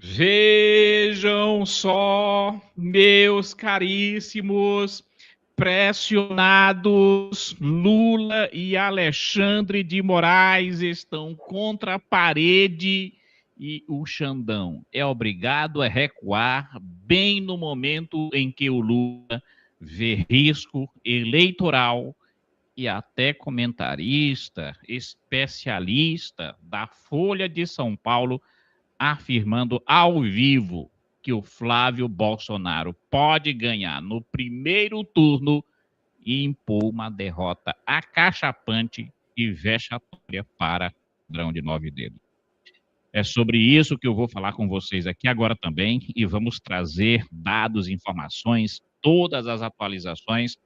Vejam só, meus caríssimos, pressionados, Lula e Alexandre de Moraes estão contra a parede e o Xandão é obrigado a recuar bem no momento em que o Lula vê risco eleitoral e até comentarista, especialista da Folha de São Paulo afirmando ao vivo que o Flávio Bolsonaro pode ganhar no primeiro turno e impor uma derrota acachapante e vexatória para o Ladrão de Nove Dedos. É sobre isso que eu vou falar com vocês aqui agora também e vamos trazer dados, informações, todas as atualizações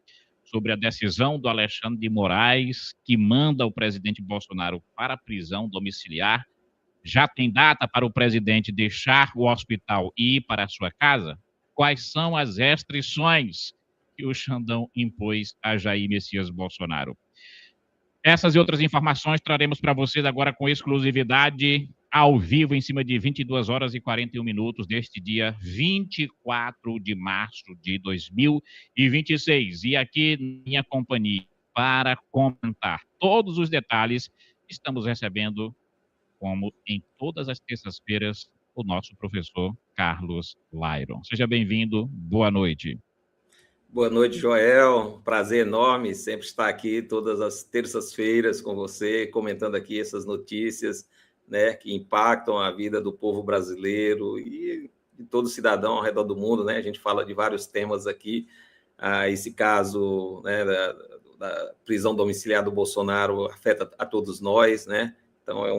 sobre a decisão do Alexandre de Moraes que manda o presidente Bolsonaro para a prisão domiciliar. Já tem data para o presidente deixar o hospital e ir para a sua casa? Quais são as restrições que o Xandão impôs a Jair Messias Bolsonaro? Essas e outras informações traremos para vocês agora com exclusividade, ao vivo, em cima de 22 horas e 41 minutos deste dia 24 de março de 2026. E aqui, minha companhia, para comentar todos os detalhes, estamos recebendo, como em todas as terças-feiras, o nosso professor Carlos Lairon. Seja bem-vindo, boa noite. Boa noite, Joel. Prazer enorme sempre estar aqui todas as terças-feiras com você, comentando aqui essas notícias, né, que impactam a vida do povo brasileiro e de todo cidadão ao redor do mundo, né? A gente fala de vários temas aqui. Esse caso, né, da prisão domiciliar do Bolsonaro afeta a todos nós, né? Então, é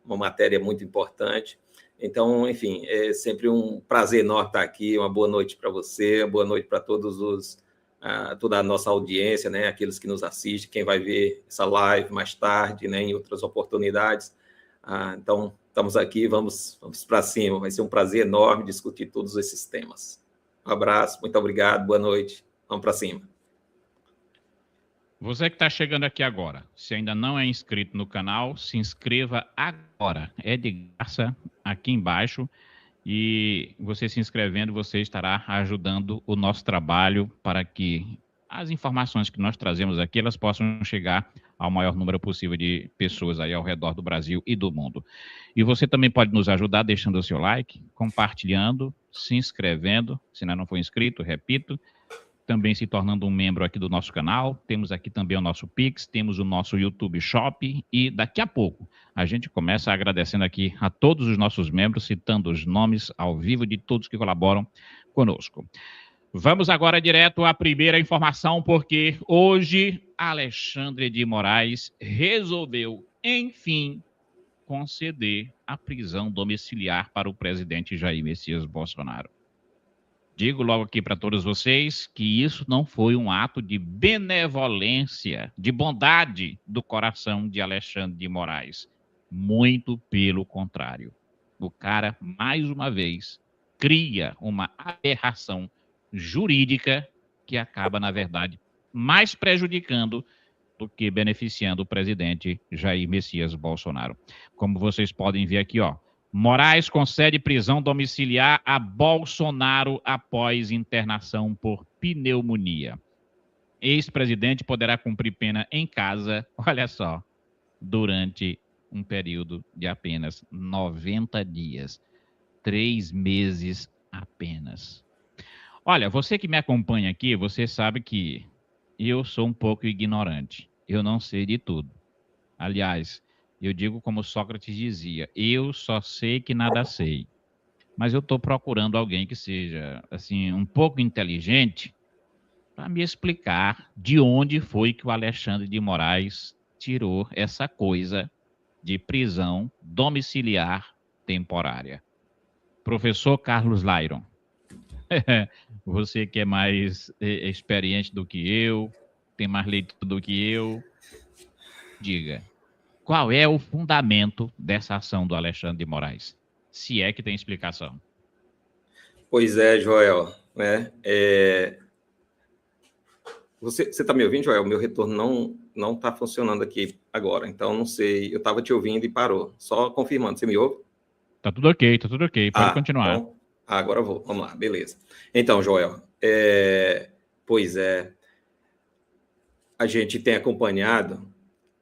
uma matéria muito importante. Então, enfim, é sempre um prazer enorme estar aqui. Uma boa noite para você, boa noite para toda a nossa audiência, né? Aqueles que nos assistem, quem vai ver essa live mais tarde, né? Em outras oportunidades. Então, estamos aqui, vamos para cima. Vai ser um prazer enorme discutir todos esses temas. Um abraço, muito obrigado, boa noite. Vamos para cima. Você que está chegando aqui agora, se ainda não é inscrito no canal, se inscreva agora. É de graça aqui embaixo. E você se inscrevendo, você estará ajudando o nosso trabalho para que as informações que nós trazemos aqui, elas possam chegar ao maior número possível de pessoas aí ao redor do Brasil e do mundo. E você também pode nos ajudar deixando o seu like, compartilhando, se inscrevendo, se ainda não for inscrito, repito, também se tornando um membro aqui do nosso canal. Temos aqui também o nosso Pix, temos o nosso YouTube Shop e daqui a pouco a gente começa agradecendo aqui a todos os nossos membros, citando os nomes ao vivo de todos que colaboram conosco. Vamos agora direto à primeira informação, porque hoje Alexandre de Moraes resolveu, enfim, conceder a prisão domiciliar para o presidente Jair Messias Bolsonaro. Digo logo aqui para todos vocês que isso não foi um ato de benevolência, de bondade do coração de Alexandre de Moraes. Muito pelo contrário. O cara, mais uma vez, cria uma aberração jurídica que acaba, na verdade, mais prejudicando do que beneficiando o presidente Jair Messias Bolsonaro. Como vocês podem ver aqui, ó, Moraes concede prisão domiciliar a Bolsonaro após internação por pneumonia. Ex-presidente poderá cumprir pena em casa, olha só, durante um período de apenas 90 dias. 3 meses apenas. Olha, você que me acompanha aqui, você sabe que eu sou um pouco ignorante. Eu não sei de tudo. Aliás, eu digo como Sócrates dizia, eu só sei que nada sei. Mas eu estou procurando alguém que seja, assim, um pouco inteligente para me explicar de onde foi que o Alexandre de Moraes tirou essa coisa de prisão domiciliar temporária. Professor Carlos Lairon, você que é mais experiente do que eu, tem mais leitura do que eu, diga. Qual é o fundamento dessa ação do Alexandre de Moraes? Se é que tem explicação. Pois é, Joel. Né? Você está me ouvindo, Joel? O meu retorno não está funcionando aqui agora, então não sei. Eu estava te ouvindo e parou. Só confirmando, você me ouve? Tá tudo ok, tá tudo ok. Pode continuar. Então, agora eu vou. Vamos lá, beleza. Então, Joel, pois é, a gente tem acompanhado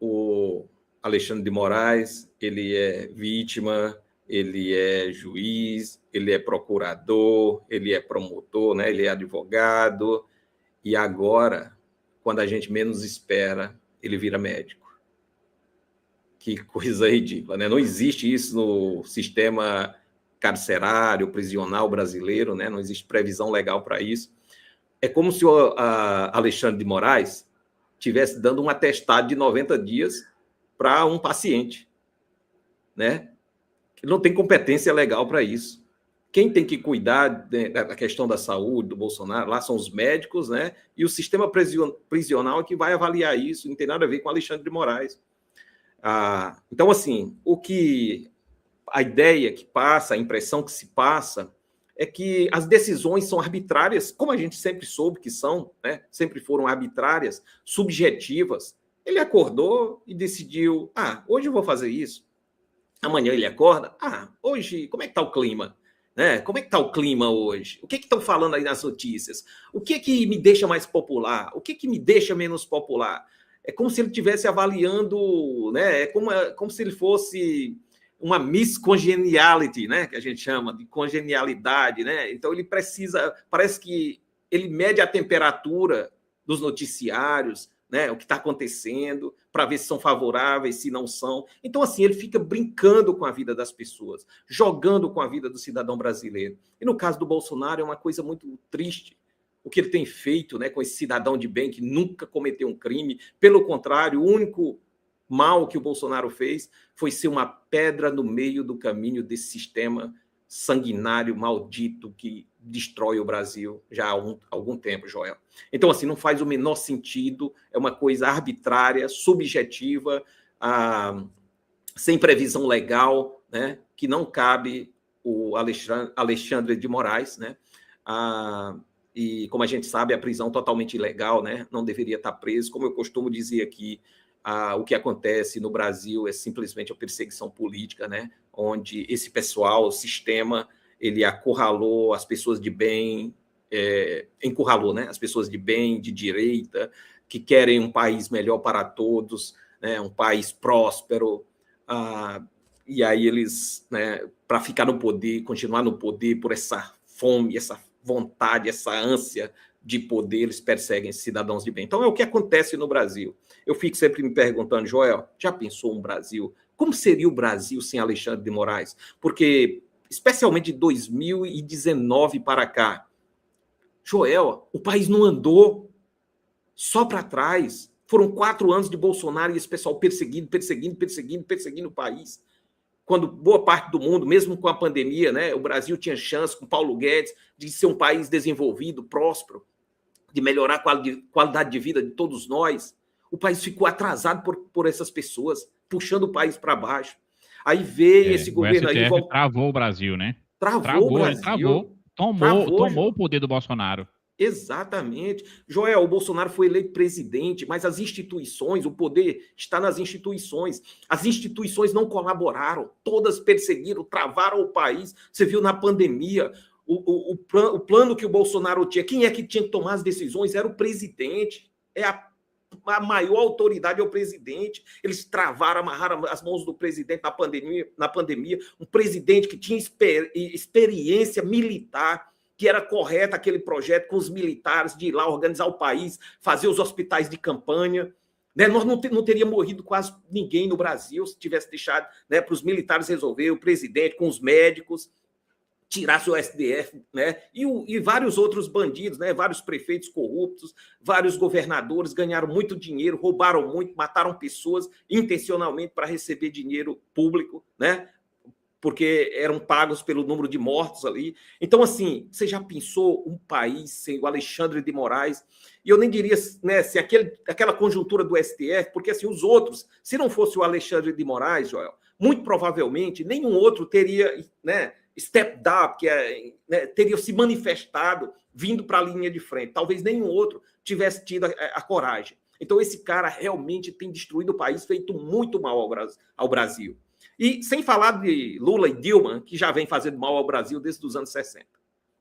o Alexandre de Moraes, ele é vítima, ele é juiz, ele é procurador, ele é promotor, né? Ele é advogado, e agora, quando a gente menos espera, ele vira médico. Que coisa ridícula, né? Não existe isso no sistema carcerário, prisional brasileiro, né? Não existe previsão legal para isso. É como se o Alexandre de Moraes estivesse dando um atestado de 90 dias para um paciente, né? Ele não tem competência legal para isso. Quem tem que cuidar da questão da saúde do Bolsonaro lá são os médicos, né? E o sistema prisional é que vai avaliar isso, não tem nada a ver com Alexandre de Moraes. Então, assim, a ideia que passa, a impressão que se passa, é que as decisões são arbitrárias, como a gente sempre soube que são, né? Sempre foram arbitrárias, subjetivas. Ele acordou e decidiu, hoje eu vou fazer isso. Amanhã ele acorda, hoje, como é que está o clima? Né? Como é que está o clima hoje? O que estão falando aí nas notícias? O que me deixa mais popular? O que me deixa menos popular? É como se ele estivesse avaliando, né? É como se ele fosse uma Miss Congeniality, né? Que a gente chama de congenialidade, né? Então ele parece que ele mede a temperatura dos noticiários, né, o que está acontecendo, para ver se são favoráveis, se não são. Então, assim, ele fica brincando com a vida das pessoas, jogando com a vida do cidadão brasileiro. E no caso do Bolsonaro é uma coisa muito triste, o que ele tem feito, né, com esse cidadão de bem que nunca cometeu um crime. Pelo contrário, o único mal que o Bolsonaro fez foi ser uma pedra no meio do caminho desse sistema sanguinário, maldito, que destrói o Brasil já há algum tempo, Joel. Então, assim, não faz o menor sentido, é uma coisa arbitrária, subjetiva, sem previsão legal, né, que não cabe o Alexandre de Moraes, né, e, como a gente sabe, a prisão totalmente ilegal, né, não deveria estar preso. Como eu costumo dizer aqui, o que acontece no Brasil é simplesmente a perseguição política, né, onde esse pessoal, o sistema, ele acurralou as pessoas de bem, encurralou, né, as pessoas de bem, de direita, que querem um país melhor para todos, né, um país próspero, e aí eles, né, para ficar no poder, continuar no poder por essa fome, essa vontade, essa ânsia de poder, eles perseguem cidadãos de bem. Então é o que acontece no Brasil. Eu fico sempre me perguntando, Joel, já pensou um Brasil? Como seria o Brasil sem Alexandre de Moraes? Porque, especialmente de 2019 para cá, Joel, o país não andou só para trás. Foram 4 anos de Bolsonaro e esse pessoal perseguindo o país. Quando boa parte do mundo, mesmo com a pandemia, né, o Brasil tinha chance, com Paulo Guedes, de ser um país desenvolvido, próspero, de melhorar a qualidade de vida de todos nós. O país ficou atrasado por essas pessoas, puxando o país para baixo. Aí veio esse governo aí... travou o Brasil, né? Travou o Brasil. Tomou o poder do Bolsonaro. Exatamente. Joel, o Bolsonaro foi eleito presidente, mas as instituições, o poder está nas instituições. As instituições não colaboraram, todas perseguiram, travaram o país. Você viu na pandemia, o plano que o Bolsonaro tinha, quem é que tinha que tomar as decisões? Era o presidente. A maior autoridade é o presidente. Eles travaram, amarraram as mãos do presidente na pandemia. Um presidente que tinha experiência militar, que era correto aquele projeto com os militares de ir lá organizar o país, fazer os hospitais de campanha. Né? Nós não teríamos morrido quase ninguém no Brasil se tivesse deixado, né, para os militares resolver, o presidente com os médicos, tirasse o STF, né? E vários outros bandidos, né? Vários prefeitos corruptos, vários governadores ganharam muito dinheiro, roubaram muito, mataram pessoas intencionalmente para receber dinheiro público, né? Porque eram pagos pelo número de mortos ali. Então, assim, você já pensou um país sem o Alexandre de Moraes? E eu nem diria, né, se aquela conjuntura do STF, porque assim, os outros, se não fosse o Alexandre de Moraes, Joel, muito provavelmente nenhum outro teria, né, stepped up, né, teria se manifestado vindo para a linha de frente. Talvez nenhum outro tivesse tido a coragem. Então, esse cara realmente tem destruído o país, feito muito mal ao Brasil. E sem falar de Lula e Dilma, que já vem fazendo mal ao Brasil desde os anos 60.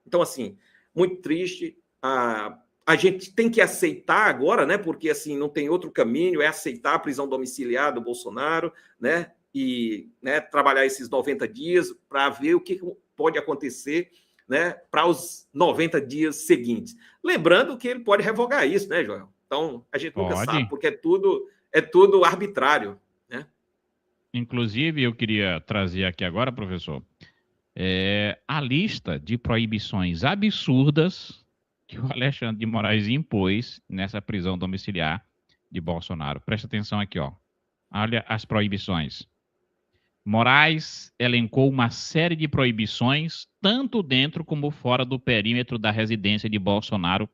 Então, assim, muito triste. A gente tem que aceitar agora, né? Porque assim não tem outro caminho, é aceitar a prisão domiciliar do Bolsonaro, né? E, né, trabalhar esses 90 dias para ver o que pode acontecer, né, para os 90 dias seguintes. Lembrando que ele pode revogar isso, né, Joel? Então, a gente nunca sabe, porque é tudo arbitrário, né? Inclusive, eu queria trazer aqui agora, professor, a lista de proibições absurdas que o Alexandre de Moraes impôs nessa prisão domiciliar de Bolsonaro. Presta atenção aqui, ó. Olha as proibições. Moraes elencou uma série de proibições, tanto dentro como fora do perímetro da residência de Bolsonaro,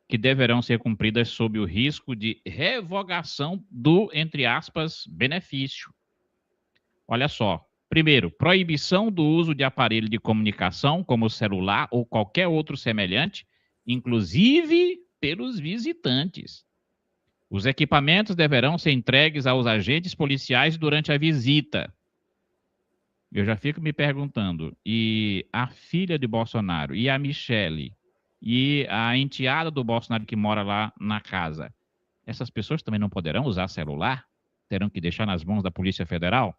que deverão ser cumpridas sob o risco de revogação do, entre aspas, benefício. Olha só. Primeiro, proibição do uso de aparelho de comunicação, como celular ou qualquer outro semelhante, inclusive pelos visitantes. Os equipamentos deverão ser entregues aos agentes policiais durante a visita. Eu já fico me perguntando, e a filha de Bolsonaro, e a Michele, e a enteada do Bolsonaro que mora lá na casa, essas pessoas também não poderão usar celular? Terão que deixar nas mãos da Polícia Federal?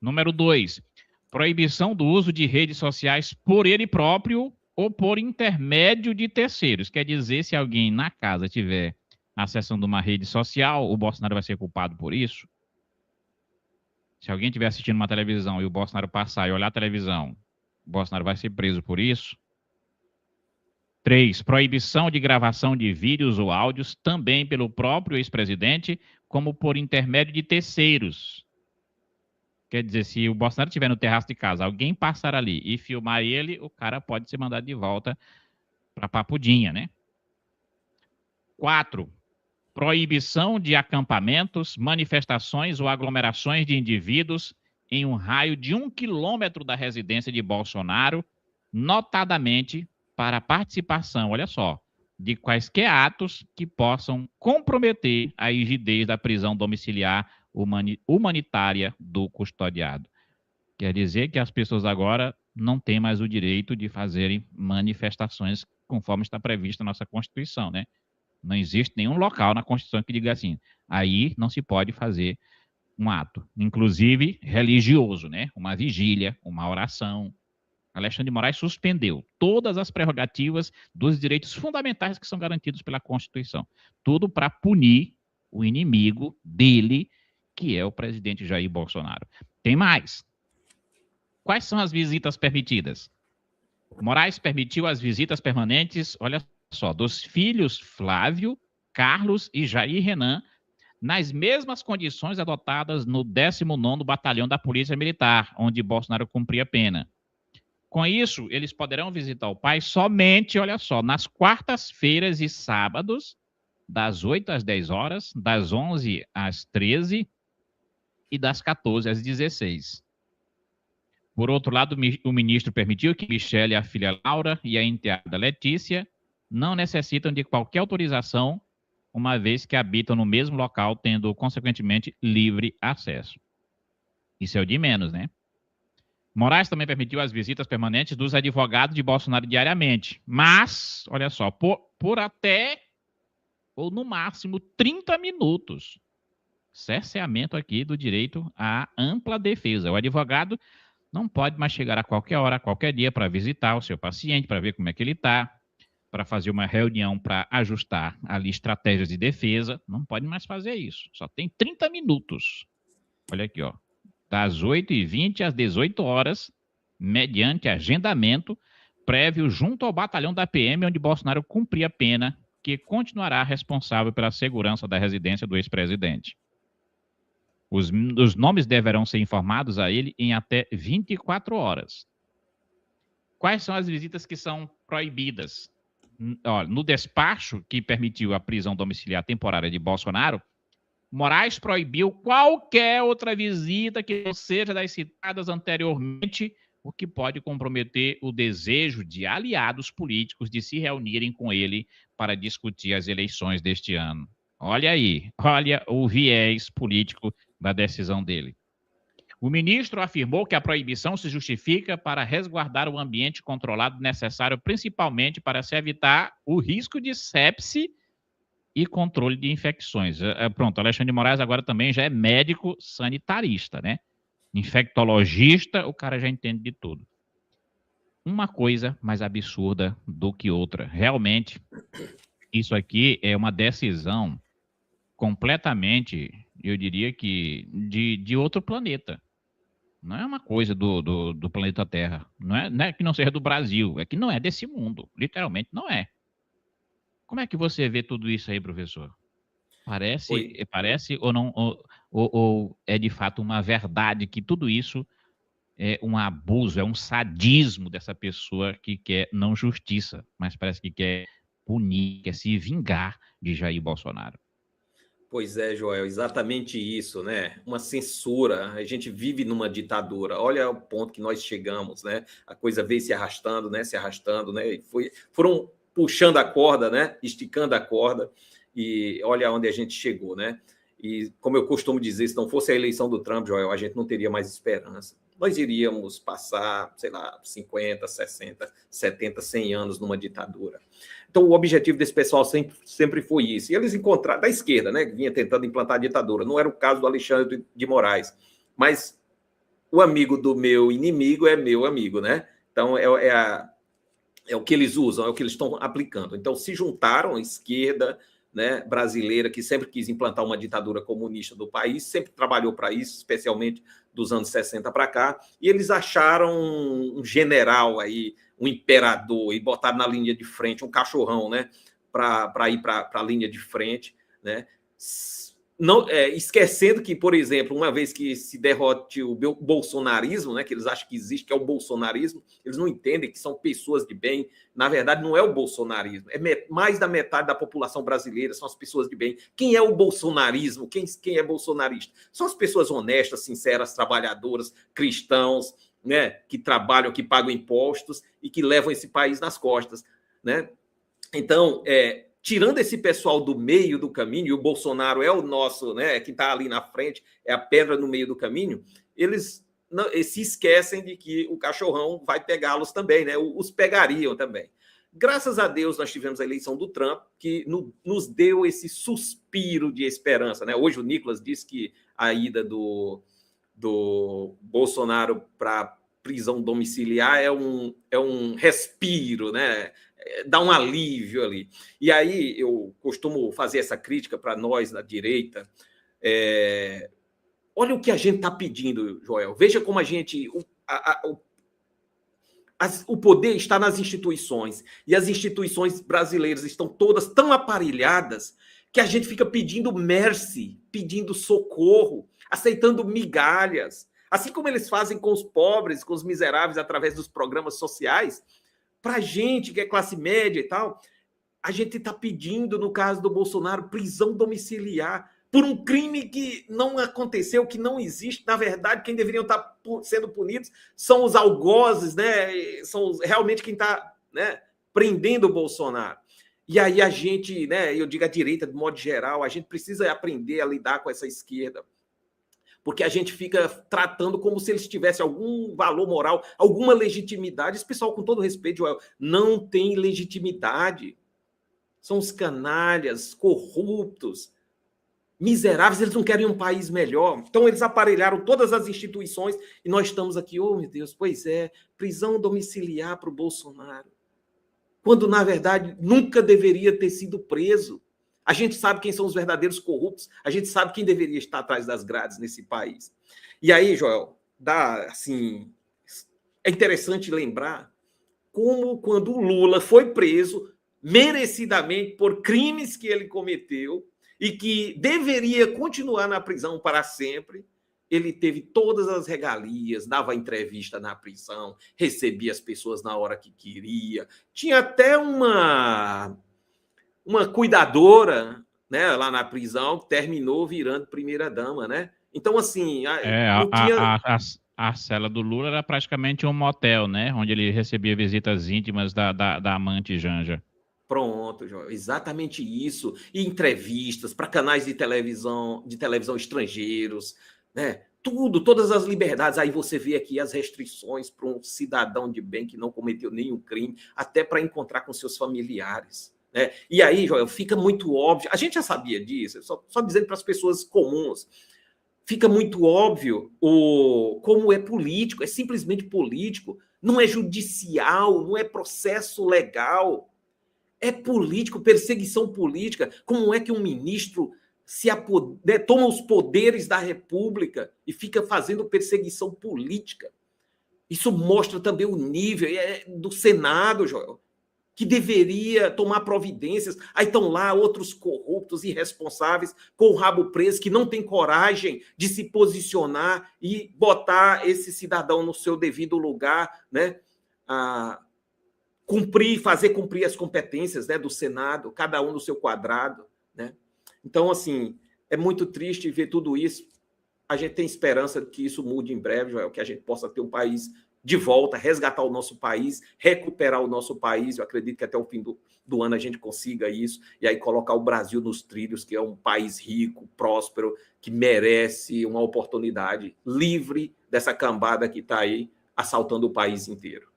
Número 2, proibição do uso de redes sociais por ele próprio ou por intermédio de terceiros. Quer dizer, se alguém na casa tiver acessando uma rede social, o Bolsonaro vai ser culpado por isso? Se alguém estiver assistindo uma televisão e o Bolsonaro passar e olhar a televisão, o Bolsonaro vai ser preso por isso? 3, proibição de gravação de vídeos ou áudios também pelo próprio ex-presidente, como por intermédio de terceiros. Quer dizer, se o Bolsonaro estiver no terraço de casa, alguém passar ali e filmar ele, o cara pode ser mandado de volta para Papudinha, né? 4, proibição de acampamentos, manifestações ou aglomerações de indivíduos em um raio de 1 quilômetro da residência de Bolsonaro, notadamente para a participação, olha só, de quaisquer atos que possam comprometer a rigidez da prisão domiciliar humanitária do custodiado. Quer dizer que as pessoas agora não têm mais o direito de fazerem manifestações conforme está previsto na nossa Constituição, né? Não existe nenhum local na Constituição que diga assim, aí não se pode fazer um ato, inclusive religioso, né? Uma vigília, uma oração. Alexandre de Moraes suspendeu todas as prerrogativas dos direitos fundamentais que são garantidos pela Constituição. Tudo para punir o inimigo dele, que é o presidente Jair Bolsonaro. Tem mais. Quais são as visitas permitidas? Moraes permitiu as visitas permanentes, olha só, dos filhos Flávio, Carlos e Jair Renan, nas mesmas condições adotadas no 19º Batalhão da Polícia Militar, onde Bolsonaro cumpria pena. Com isso, eles poderão visitar o pai somente, olha só, nas quartas-feiras e sábados, das 8 às 10 horas, das 11 às 13 e das 14 às 16. Por outro lado, o ministro permitiu que Michele, a filha Laura e a enteada Letícia não necessitam de qualquer autorização, uma vez que habitam no mesmo local, tendo, consequentemente, livre acesso. Isso é o de menos, né? Moraes também permitiu as visitas permanentes dos advogados de Bolsonaro diariamente, mas, olha só, por até, ou no máximo, 30 minutos. Cerceamento aqui do direito à ampla defesa. O advogado não pode mais chegar a qualquer hora, a qualquer dia, para visitar o seu paciente, para ver como é que ele está, para fazer uma reunião para ajustar ali estratégias de defesa. Não pode mais fazer isso. Só tem 30 minutos. Olha aqui, ó. Das 8h20 às 18 horas, mediante agendamento prévio junto ao batalhão da PM, onde Bolsonaro cumpria a pena, que continuará responsável pela segurança da residência do ex-presidente. Os nomes deverão ser informados a ele em até 24 horas. Quais são as visitas que são proibidas? No despacho que permitiu a prisão domiciliar temporária de Bolsonaro, Moraes proibiu qualquer outra visita que não seja das citadas anteriormente, o que pode comprometer o desejo de aliados políticos de se reunirem com ele para discutir as eleições deste ano. Olha aí, olha o viés político da decisão dele. O ministro afirmou que a proibição se justifica para resguardar o ambiente controlado necessário principalmente para se evitar o risco de sepse e controle de infecções. Pronto, Alexandre de Moraes agora também já é médico sanitarista, né? Infectologista, o cara já entende de tudo. Uma coisa mais absurda do que outra. Realmente, isso aqui é uma decisão completamente, eu diria que, de outro planeta. Não é uma coisa do planeta Terra. Não é que não seja do Brasil, é que não é desse mundo. Literalmente não é. Como é que você vê tudo isso aí, professor? Parece ou não, ou é de fato uma verdade que tudo isso é um abuso, é um sadismo dessa pessoa que quer não justiça, mas parece que quer punir, quer se vingar de Jair Bolsonaro. Pois é, Joel, exatamente isso, né? Uma censura. A gente vive numa ditadura. Olha o ponto que nós chegamos, né? A coisa veio se arrastando, né? Se arrastando, né? E foram puxando a corda, né? Esticando a corda. E olha onde a gente chegou, né? E como eu costumo dizer, se não fosse a eleição do Trump, Joel, a gente não teria mais esperança. Nós iríamos passar, sei lá, 50, 60, 70, 100 anos numa ditadura. Então, o objetivo desse pessoal sempre foi isso. E eles encontraram, da esquerda, né, que vinha tentando implantar a ditadura. Não era o caso do Alexandre de Moraes. Mas o amigo do meu inimigo é meu amigo, né? Então, é o que eles usam, é o que eles estão aplicando. Então, se juntaram a esquerda, né, brasileira, que sempre quis implantar uma ditadura comunista do país, sempre trabalhou para isso, especialmente dos anos 60 para cá, e eles acharam um general aí, um imperador, e botaram na linha de frente um cachorrão, né, para ir para a linha de frente, né, não, esquecendo que, por exemplo, uma vez que se derrote o bolsonarismo, né, que eles acham que existe, que é o bolsonarismo, eles não entendem que são pessoas de bem. Na verdade, não é o bolsonarismo, é mais da metade da população brasileira, são as pessoas de bem. Quem é o bolsonarismo? Quem é bolsonarista? São as pessoas honestas, sinceras, trabalhadoras, cristãos, né, que trabalham, que pagam impostos e que levam esse país nas costas, né? Então, tirando esse pessoal do meio do caminho, e o Bolsonaro é o nosso, né, que está ali na frente, é a pedra no meio do caminho, eles se esquecem de que o cachorrão vai pegá-los também, né? Os pegariam também. Graças a Deus, nós tivemos a eleição do Trump, que nos deu esse suspiro de esperança, né? Hoje o Nicolas disse que a ida do Bolsonaro para prisão domiciliar é um respiro, né? Dá um alívio ali. E aí eu costumo fazer essa crítica para nós da direita. Olha o que a gente está pedindo, Joel. Veja como a gente... O poder está nas instituições. E as instituições brasileiras estão todas tão aparelhadas que a gente fica pedindo mercy, pedindo socorro, aceitando migalhas. Assim como eles fazem com os pobres, com os miseráveis, através dos programas sociais. Para a gente, que é classe média e tal, a gente está pedindo, no caso do Bolsonaro, prisão domiciliar por um crime que não aconteceu, que não existe. Na verdade, quem deveriam estar sendo punidos são os algozes, né? São realmente quem está, né, prendendo o Bolsonaro. E aí a gente, né, eu digo a direita, de modo geral, a gente precisa aprender a lidar com essa esquerda, porque a gente fica tratando como se eles tivessem algum valor moral, alguma legitimidade. Esse pessoal, com todo respeito, Joel, não tem legitimidade. São os canalhas, corruptos, miseráveis, eles não querem um país melhor. Então, eles aparelharam todas as instituições e nós estamos aqui, oh, meu Deus, pois é, prisão domiciliar para o Bolsonaro. Quando, na verdade, nunca deveria ter sido preso. A gente sabe quem são os verdadeiros corruptos, a gente sabe quem deveria estar atrás das grades nesse país. E aí, Joel, é interessante lembrar como quando o Lula foi preso merecidamente por crimes que ele cometeu e que deveria continuar na prisão para sempre, ele teve todas as regalias, dava entrevista na prisão, recebia as pessoas na hora que queria, tinha até uma cuidadora, né, lá na prisão, que terminou virando primeira-dama, né? Então, assim... A cela do Lula era praticamente um motel, né? Onde ele recebia visitas íntimas da amante Janja. Pronto, Joel, exatamente isso. E entrevistas para canais de televisão estrangeiros, né? tudo, todas as liberdades. Aí você vê aqui as restrições para um cidadão de bem que não cometeu nenhum crime, até para encontrar com seus familiares. Né? E aí, Joel, fica muito óbvio, a gente já sabia disso, só dizendo para as pessoas comuns, fica muito óbvio como é político, é simplesmente político, não é judicial, não é processo legal, é político, perseguição política. Como é que um ministro toma os poderes da República e fica fazendo perseguição política? Isso mostra também o nível do Senado, Joel, que deveria tomar providências. Aí estão lá outros corruptos, irresponsáveis, com o rabo preso, que não tem coragem de se posicionar e botar esse cidadão no seu devido lugar, né? Fazer cumprir as competências, né, do Senado, cada um no seu quadrado. Né? Então, assim, é muito triste ver tudo isso. A gente tem esperança de que isso mude em breve, Joel, que a gente possa ter um país de volta, resgatar o nosso país, recuperar o nosso país. Eu acredito que até o fim do ano a gente consiga isso, e aí colocar o Brasil nos trilhos, que é um país rico, próspero, que merece uma oportunidade, livre dessa cambada que está aí assaltando o país inteiro.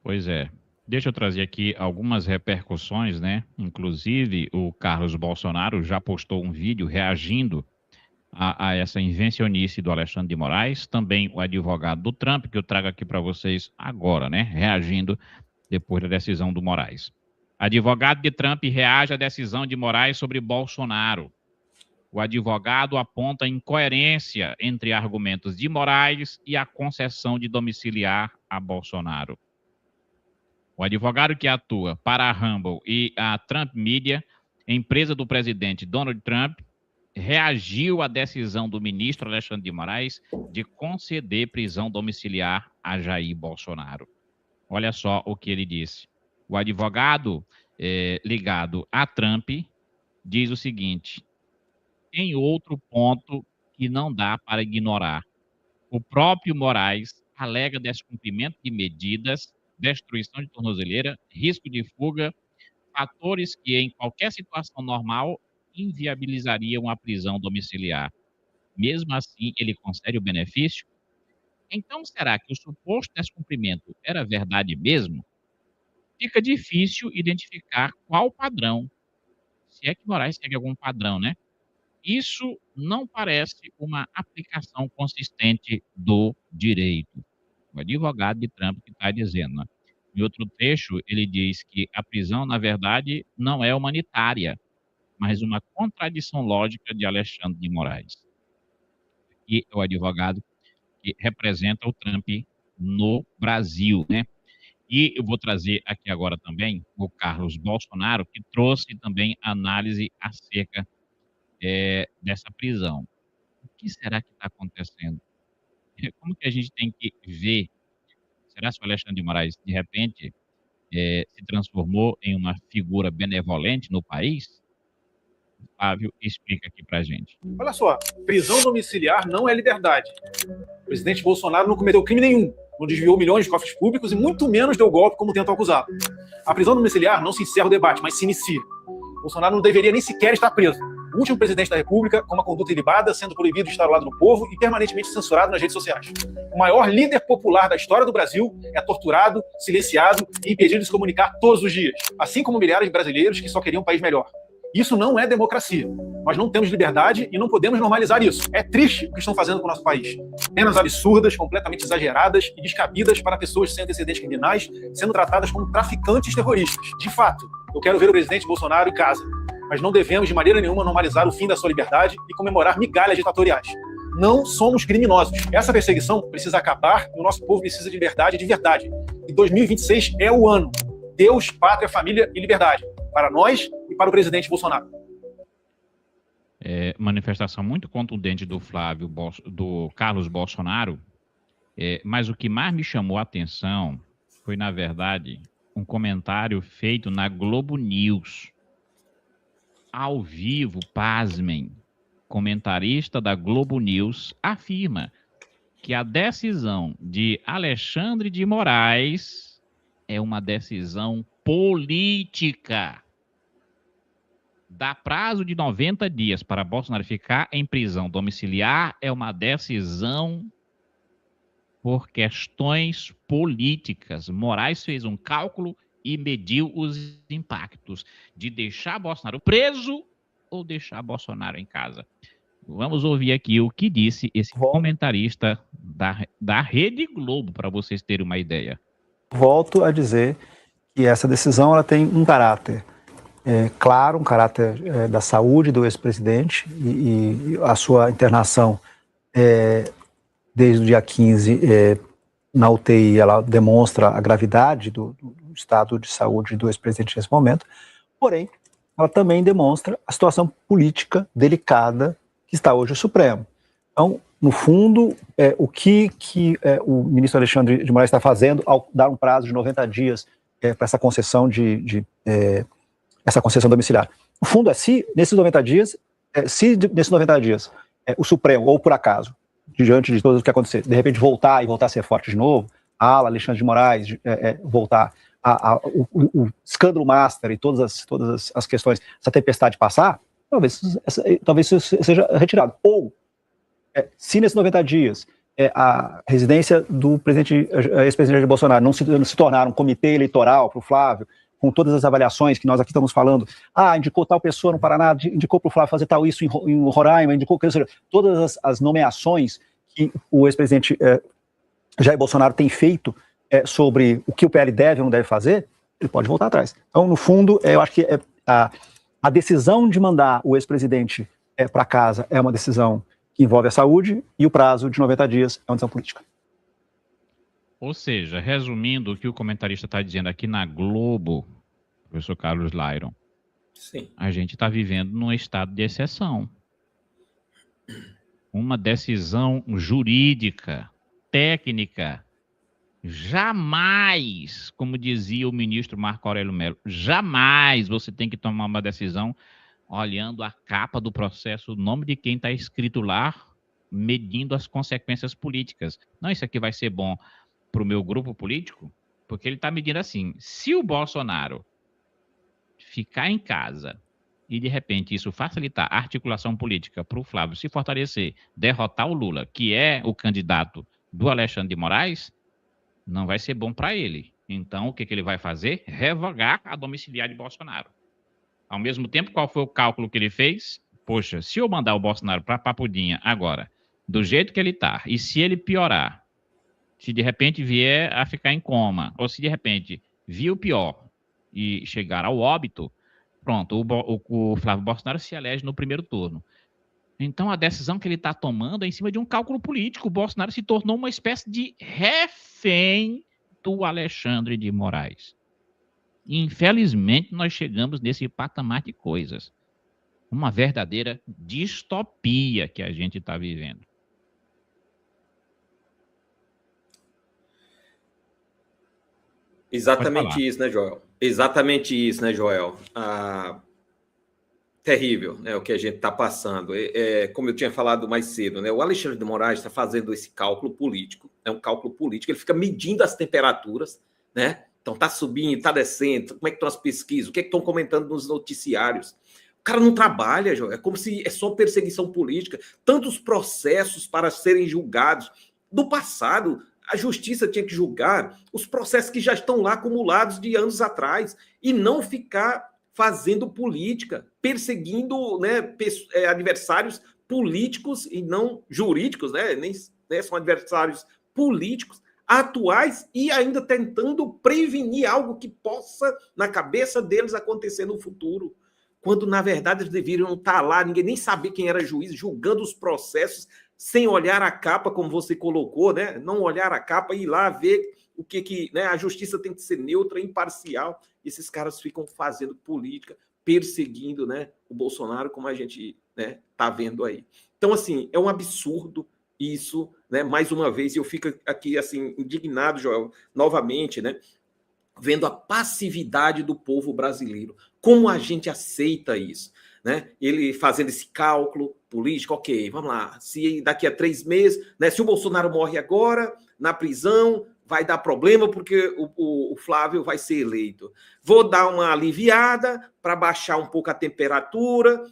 Pois é. Deixa eu trazer aqui algumas repercussões, né? Inclusive, o Carlos Bolsonaro já postou um vídeo reagindo a essa invencionice do Alexandre de Moraes, também o advogado do Trump, que eu trago aqui para vocês agora, né? Reagindo depois da decisão do Moraes. Advogado de Trump reage à decisão de Moraes sobre Bolsonaro. O advogado aponta incoerência entre argumentos de Moraes e a concessão de domiciliar a Bolsonaro. O advogado que atua para a Rumble e a Trump Media, empresa do presidente Donald Trump, reagiu à decisão do ministro Alexandre de Moraes de conceder prisão domiciliar a Jair Bolsonaro. Olha só o que ele disse. O advogado ligado a Trump diz o seguinte: tem outro ponto que não dá para ignorar. O próprio Moraes alega descumprimento de medidas, destruição de tornozeleira, risco de fuga, fatores que, em qualquer situação normal, inviabilizariam a prisão domiciliar. Mesmo assim, ele concede o benefício? Então, será que o suposto descumprimento era verdade mesmo? Fica difícil identificar qual padrão, se é que Moraes segue algum padrão, né? Isso não parece uma aplicação consistente do direito. O advogado de Trump que está dizendo. Né? Em outro trecho, ele diz que a prisão, na verdade, não é humanitária, mas uma contradição lógica de Alexandre de Moraes. E é o advogado que representa o Trump no Brasil, né? E eu vou trazer aqui agora também o Carlos Bolsonaro, que trouxe também análise acerca dessa prisão. O que será que está acontecendo? Como que a gente tem que ver? Será que o Alexandre de Moraes, de repente, se transformou em uma figura benevolente no país? Flávio explica aqui pra gente. Olha só, prisão domiciliar não é liberdade. O presidente Bolsonaro não cometeu crime nenhum, não desviou milhões de cofres públicos e muito menos deu golpe como tentam acusar. A prisão domiciliar não se encerra o debate, mas se inicia. Bolsonaro não deveria nem sequer estar preso. O último presidente da República, com uma conduta ilibada, sendo proibido de estar ao lado do povo e permanentemente censurado nas redes sociais. O maior líder popular da história do Brasil é torturado, silenciado e impedido de se comunicar todos os dias, assim como milhares de brasileiros que só queriam um país melhor. Isso não é democracia. Nós não temos liberdade e não podemos normalizar isso. É triste o que estão fazendo com o nosso país. Penas absurdas, completamente exageradas e descabidas para pessoas sem antecedentes criminais sendo tratadas como traficantes terroristas. De fato, eu quero ver o presidente Bolsonaro em casa, mas não devemos de maneira nenhuma normalizar o fim da sua liberdade e comemorar migalhas ditatoriais. Não somos criminosos. Essa perseguição precisa acabar e o nosso povo precisa de liberdade de verdade. E 2026 é o ano. Deus, pátria, família e liberdade. Para nós e para o presidente Bolsonaro. Manifestação muito contundente do do Carlos Bolsonaro, mas o que mais me chamou a atenção foi, na verdade, um comentário feito na Globo News. Ao vivo, pasmem, comentarista da Globo News afirma que a decisão de Alexandre de Moraes é uma decisão política. Dar prazo de 90 dias para Bolsonaro ficar em prisão domiciliar é uma decisão por questões políticas. Moraes fez um cálculo e mediu os impactos de deixar Bolsonaro preso ou deixar Bolsonaro em casa. Vamos ouvir aqui o que disse esse comentarista da Rede Globo, para vocês terem uma ideia. Volto a dizer que essa decisão ela tem um caráter claro, um caráter da saúde do ex-presidente e a sua internação desde o dia 15 na UTI, ela demonstra a gravidade do estado de saúde do ex-presidente nesse momento, porém, ela também demonstra a situação política delicada que está hoje o Supremo. Então, no fundo, o que o ministro Alexandre de Moraes está fazendo ao dar um prazo de 90 dias para essa concessão essa concessão domiciliar. No fundo, se nesses 90 dias, o Supremo, ou por acaso, diante de tudo o que acontecer, de repente voltar a ser forte de novo, a ala Alexandre de Moraes voltar, o escândalo master e todas as questões, essa tempestade passar, talvez isso seja retirado. Ou, se nesses 90 dias a residência do ex-presidente Bolsonaro não se tornar um comitê eleitoral para o Flávio, com todas as avaliações que nós aqui estamos falando, indicou tal pessoa no Paraná, indicou para o Flávio fazer tal isso em Roraima, indicou, ou seja, todas as nomeações que o ex-presidente Jair Bolsonaro tem feito sobre o que o PL deve ou não deve fazer, ele pode voltar atrás. Então, no fundo, eu acho que a decisão de mandar o ex-presidente para casa é uma decisão que envolve a saúde e o prazo de 90 dias é uma decisão política. Ou seja, resumindo o que o comentarista está dizendo aqui na Globo, professor Carlos Lairon, sim, a gente está vivendo num estado de exceção. Uma decisão jurídica, técnica, jamais, como dizia o ministro Marco Aurélio Mello, jamais você tem que tomar uma decisão olhando a capa do processo, o nome de quem está escrito lá, medindo as consequências políticas. Não, isso aqui vai ser bom para o meu grupo político, porque ele está medindo assim, se o Bolsonaro ficar em casa e, de repente, isso facilitar a articulação política para o Flávio se fortalecer, derrotar o Lula, que é o candidato do Alexandre de Moraes, não vai ser bom para ele. Então, o que ele vai fazer? Revogar a domiciliar de Bolsonaro. Ao mesmo tempo, qual foi o cálculo que ele fez? Poxa, se eu mandar o Bolsonaro para Papudinha agora, do jeito que ele está, e se ele piorar, se de repente vier a ficar em coma, ou se de repente vir o pior e chegar ao óbito, pronto, o Flávio Bolsonaro se elege no primeiro turno. Então, a decisão que ele está tomando é em cima de um cálculo político. O Bolsonaro se tornou uma espécie de refém do Alexandre de Moraes. Infelizmente, nós chegamos nesse patamar de coisas. Uma verdadeira distopia que a gente está vivendo. Exatamente isso, né, Joel? Exatamente isso, né, Joel? Terrível, né, o que a gente está passando. Como eu tinha falado mais cedo, né, o Alexandre de Moraes está fazendo esse cálculo político, é um cálculo político, ele fica medindo as temperaturas, né? Então está subindo, está descendo, como é que estão as pesquisas, o que é que estão comentando nos noticiários. O cara não trabalha, Joel, é como se é só perseguição política, tantos processos para serem julgados. No passado, a justiça tinha que julgar os processos que já estão lá acumulados de anos atrás e não ficar fazendo política, perseguindo, né, adversários políticos e não jurídicos, né, são adversários políticos atuais e ainda tentando prevenir algo que possa, na cabeça deles, acontecer no futuro. Quando, na verdade, eles deveriam estar lá, ninguém nem sabia quem era juiz, julgando os processos sem olhar a capa, como você colocou, né? Não olhar a capa e ir lá ver o que né? A justiça tem que ser neutra, imparcial. Esses caras ficam fazendo política, perseguindo, né, o Bolsonaro, como a gente, né, tá vendo aí. Então, assim, é um absurdo isso, né? Mais uma vez, eu fico aqui assim indignado, Joel, novamente, né? Vendo a passividade do povo brasileiro. Como a gente aceita isso? Né? Ele fazendo esse cálculo político, ok, vamos lá, se daqui a 3 meses, né, se o Bolsonaro morre agora, na prisão, vai dar problema porque o Flávio vai ser eleito. Vou dar uma aliviada para baixar um pouco a temperatura,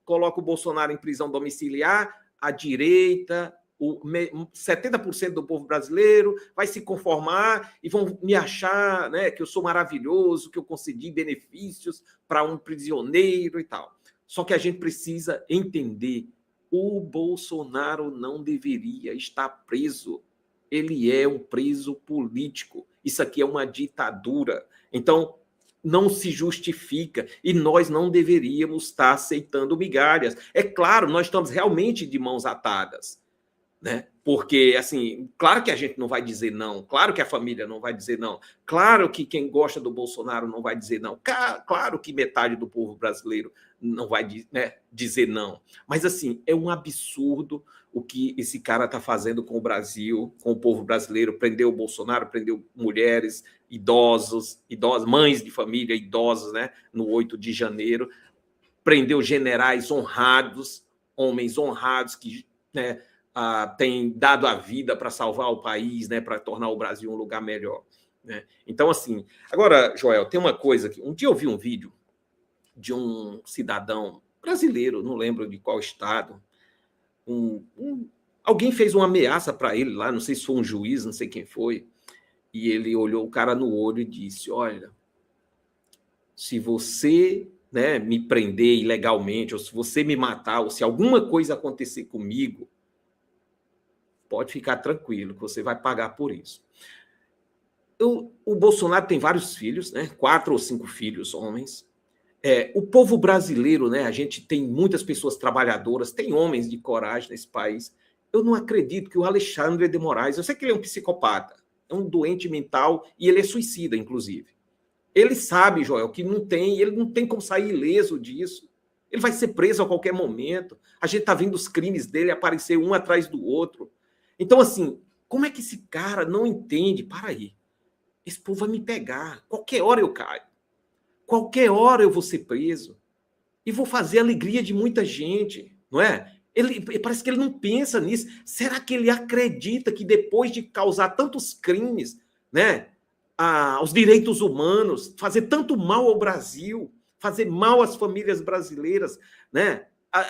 coloco o Bolsonaro em prisão domiciliar, a direita, 70% do povo brasileiro vai se conformar e vão me achar, né, que eu sou maravilhoso, que eu concedi benefícios para um prisioneiro e tal. Só que a gente precisa entender, o Bolsonaro não deveria estar preso. Ele é um preso político. Isso aqui é uma ditadura. Então, não se justifica. E nós não deveríamos estar aceitando migalhas. É claro, nós estamos realmente de mãos atadas, né? Porque, assim, claro que a gente não vai dizer não, claro que a família não vai dizer não, claro que quem gosta do Bolsonaro não vai dizer não, claro que metade do povo brasileiro não vai, né, dizer não. Mas, assim, é um absurdo o que esse cara está fazendo com o Brasil, com o povo brasileiro. Prendeu o Bolsonaro, prendeu mulheres, idosos, mães de família, idosos, né, no 8 de janeiro. Prendeu generais honrados, homens honrados que, né, têm dado a vida para salvar o país, né, para tornar o Brasil um lugar melhor, né? Então, assim, agora, Joel, tem uma coisa que um dia eu vi um vídeo de um cidadão brasileiro, não lembro de qual estado, alguém fez uma ameaça para ele lá, não sei se foi um juiz, não sei quem foi, e ele olhou o cara no olho e disse: olha, se você, né, me prender ilegalmente, ou se você me matar, ou se alguma coisa acontecer comigo, pode ficar tranquilo que você vai pagar por isso. O Bolsonaro tem vários filhos, né, 4 ou 5 filhos, homens. O povo brasileiro, né, a gente tem muitas pessoas trabalhadoras, tem homens de coragem nesse país. Eu não acredito que o Alexandre de Moraes, eu sei que ele é um psicopata, é um doente mental e ele é suicida, inclusive. Ele sabe, Joel, que ele não tem como sair ileso disso. Ele vai ser preso a qualquer momento. A gente está vendo os crimes dele aparecer um atrás do outro. Então, assim, como é que esse cara não entende? Para aí. Esse povo vai me pegar. Qualquer hora eu caio. Qualquer hora eu vou ser preso. E vou fazer a alegria de muita gente, não é? Parece que ele não pensa nisso. Será que ele acredita que depois de causar tantos crimes, né, aos direitos humanos, fazer tanto mal ao Brasil, fazer mal às famílias brasileiras, né,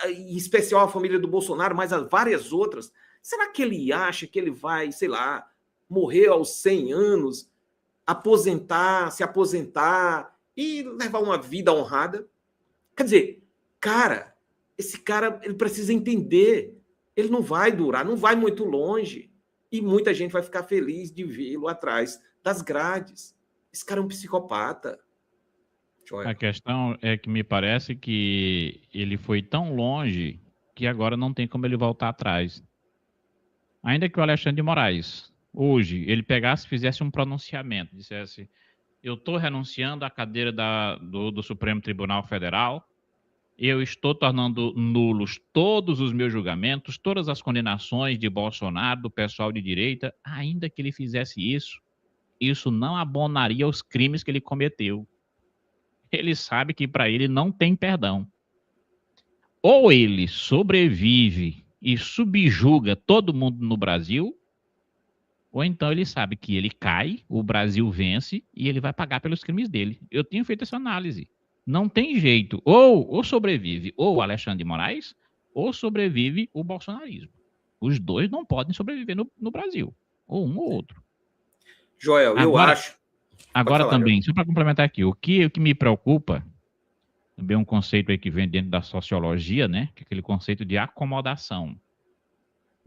em especial a família do Bolsonaro, mas a várias outras, será que ele acha que ele vai, sei lá, morrer aos 100 anos, se aposentar e levar uma vida honrada? Quer dizer, esse cara, ele precisa entender, ele não vai durar, não vai muito longe, e muita gente vai ficar feliz de vê-lo atrás das grades. Esse cara é um psicopata. A questão é que me parece que ele foi tão longe que agora não tem como ele voltar atrás. Ainda que o Alexandre de Moraes, hoje, ele pegasse e fizesse um pronunciamento, dissesse: eu estou renunciando à cadeira do Supremo Tribunal Federal, eu estou tornando nulos todos os meus julgamentos, todas as condenações de Bolsonaro, do pessoal de direita. Ainda que ele fizesse isso não abonaria os crimes que ele cometeu. Ele sabe que para ele não tem perdão. Ou ele sobrevive e subjuga todo mundo no Brasil, ou então ele sabe que ele cai, o Brasil vence e ele vai pagar pelos crimes dele. Eu tenho feito essa análise. Não tem jeito. Ou sobrevive o Alexandre de Moraes, ou sobrevive o bolsonarismo. Os dois não podem sobreviver no Brasil. Ou um ou outro. Joel, eu acho... Agora também, só para complementar aqui, o que me preocupa, também um conceito aí que vem dentro da sociologia, né? Que é aquele conceito de acomodação.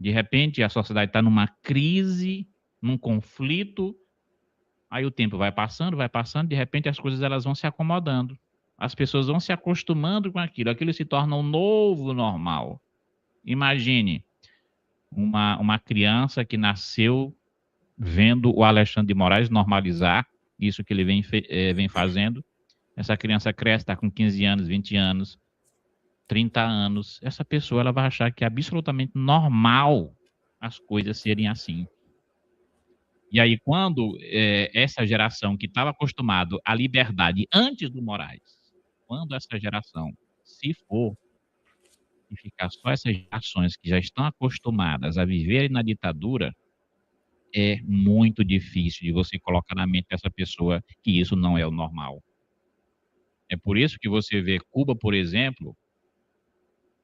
De repente, a sociedade está numa crise, num conflito, aí o tempo vai passando, de repente as coisas elas vão se acomodando. As pessoas vão se acostumando com aquilo se torna um novo normal. Imagine uma criança que nasceu vendo o Alexandre de Moraes normalizar isso que ele vem fazendo. Essa criança cresce, está com 15 anos, 20 anos, 30 anos. Essa pessoa ela vai achar que é absolutamente normal as coisas serem assim. E aí, quando essa geração que estava acostumado à liberdade antes do Moraes, quando essa geração se for e ficar só essas gerações que já estão acostumadas a viverem na ditadura, é muito difícil de você colocar na mente dessa pessoa que isso não é o normal. É por isso que você vê Cuba, por exemplo,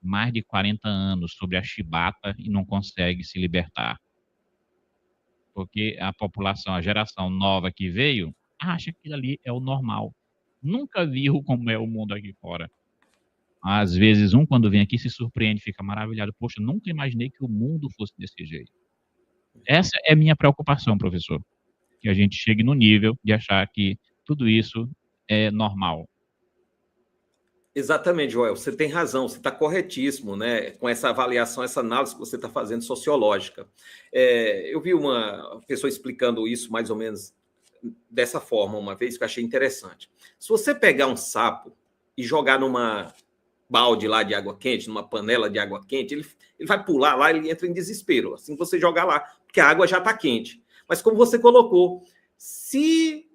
mais de 40 anos sobre a chibata e não consegue se libertar. Porque a população, a geração nova que veio, acha que aquilo ali é o normal. Nunca viu como é o mundo aqui fora. Às vezes, quando vem aqui, se surpreende, fica maravilhado. Poxa, nunca imaginei que o mundo fosse desse jeito. Essa é a minha preocupação, professor. Que a gente chegue no nível de achar que tudo isso é normal. Exatamente, Joel, você tem razão, você está corretíssimo, né, com essa avaliação, essa análise que você está fazendo sociológica. Eu vi uma pessoa explicando isso mais ou menos dessa forma uma vez, que eu achei interessante. Se você pegar um sapo e jogar numa balde lá de água quente, numa panela de água quente, ele vai pular lá, ele entra em desespero, assim que você jogar lá, porque a água já está quente. Mas como você colocou, se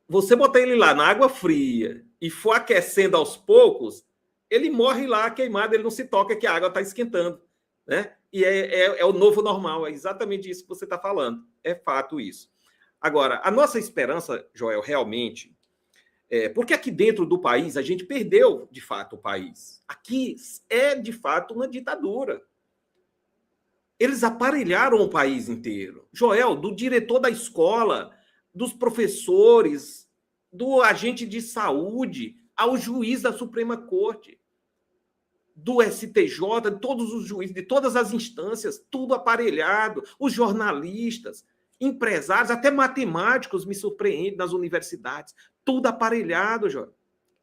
você botar ele lá na água fria e for aquecendo aos poucos, ele morre lá queimado, ele não se toca que a água está esquentando, né? E é o novo normal, é exatamente isso que você está falando, é fato isso. Agora, a nossa esperança, Joel, realmente, porque aqui dentro do país a gente perdeu, de fato, o país. Aqui é, de fato, uma ditadura. Eles aparelharam o país inteiro. Joel, do diretor da escola, dos professores, do agente de saúde, ao juiz da Suprema Corte, do STJ, de todos os juízes, de todas as instâncias, tudo aparelhado, os jornalistas, empresários, até matemáticos me surpreendem nas universidades, tudo aparelhado, Joel.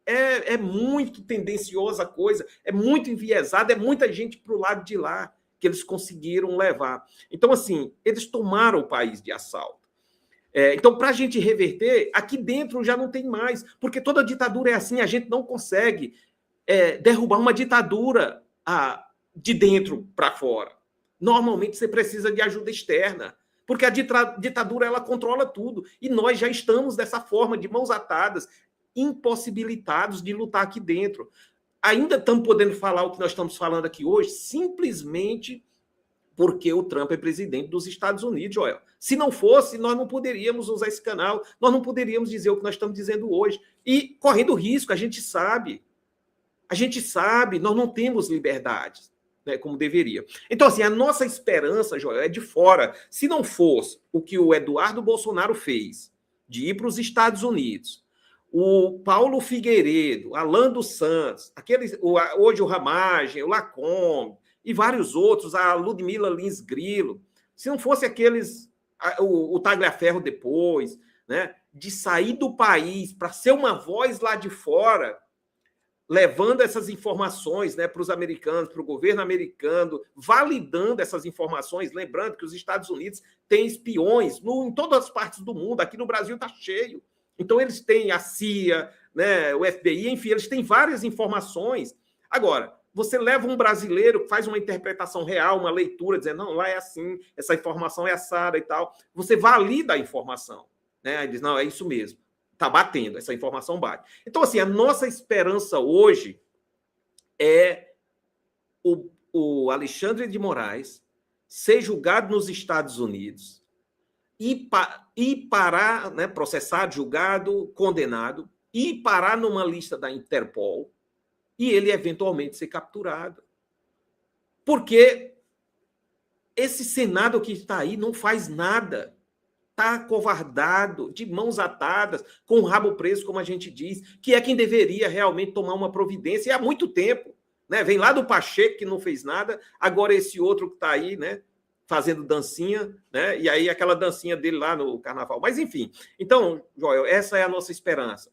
É muito tendenciosa a coisa, é muito enviesada, é muita gente para o lado de lá que eles conseguiram levar. Então, assim, eles tomaram o país de assalto. Então, para a gente reverter, aqui dentro já não tem mais, porque toda ditadura é assim, a gente não consegue derrubar uma ditadura de dentro para fora. Normalmente você precisa de ajuda externa, porque a ditadura ela controla tudo, e nós já estamos dessa forma, de mãos atadas, impossibilitados de lutar aqui dentro. Ainda estamos podendo falar o que nós estamos falando aqui hoje, simplesmente porque o Trump é presidente dos Estados Unidos, Joel. Se não fosse, nós não poderíamos usar esse canal, nós não poderíamos dizer o que nós estamos dizendo hoje. E correndo risco, a gente sabe, nós não temos liberdade, né, como deveria. Então, assim, a nossa esperança, Joel, é de fora. Se não fosse o que o Eduardo Bolsonaro fez, de ir para os Estados Unidos, o Paulo Figueiredo, Alan dos Santos, hoje o Ramagem, o Lacombe, e vários outros, a Ludmila Lins Grilo, se não fosse aqueles, o Tagliaferro depois, né, de sair do país para ser uma voz lá de fora, levando essas informações, né, para os americanos, para o governo americano, validando essas informações, lembrando que os Estados Unidos têm espiões em todas as partes do mundo, aqui no Brasil está cheio. Então, eles têm a CIA, né, o FBI, enfim, eles têm várias informações. Agora, você leva um brasileiro, faz uma interpretação real, uma leitura, dizendo, não, lá é assim, essa informação é assada e tal. Você valida a informação, né? Diz, não, é isso mesmo. Está batendo, essa informação bate. Então, assim, a nossa esperança hoje é o Alexandre de Moraes ser julgado nos Estados Unidos e parar, né, processado, julgado, condenado, e parar numa lista da Interpol, e ele eventualmente ser capturado. Porque esse Senado que está aí não faz nada. Está acovardado, de mãos atadas, com o rabo preso, como a gente diz, que é quem deveria realmente tomar uma providência, e há muito tempo. Né? Vem lá do Pacheco, que não fez nada, agora esse outro que está aí, né, fazendo dancinha, né? E aí aquela dancinha dele lá no carnaval. Mas, enfim. Então, Joel, essa é a nossa esperança.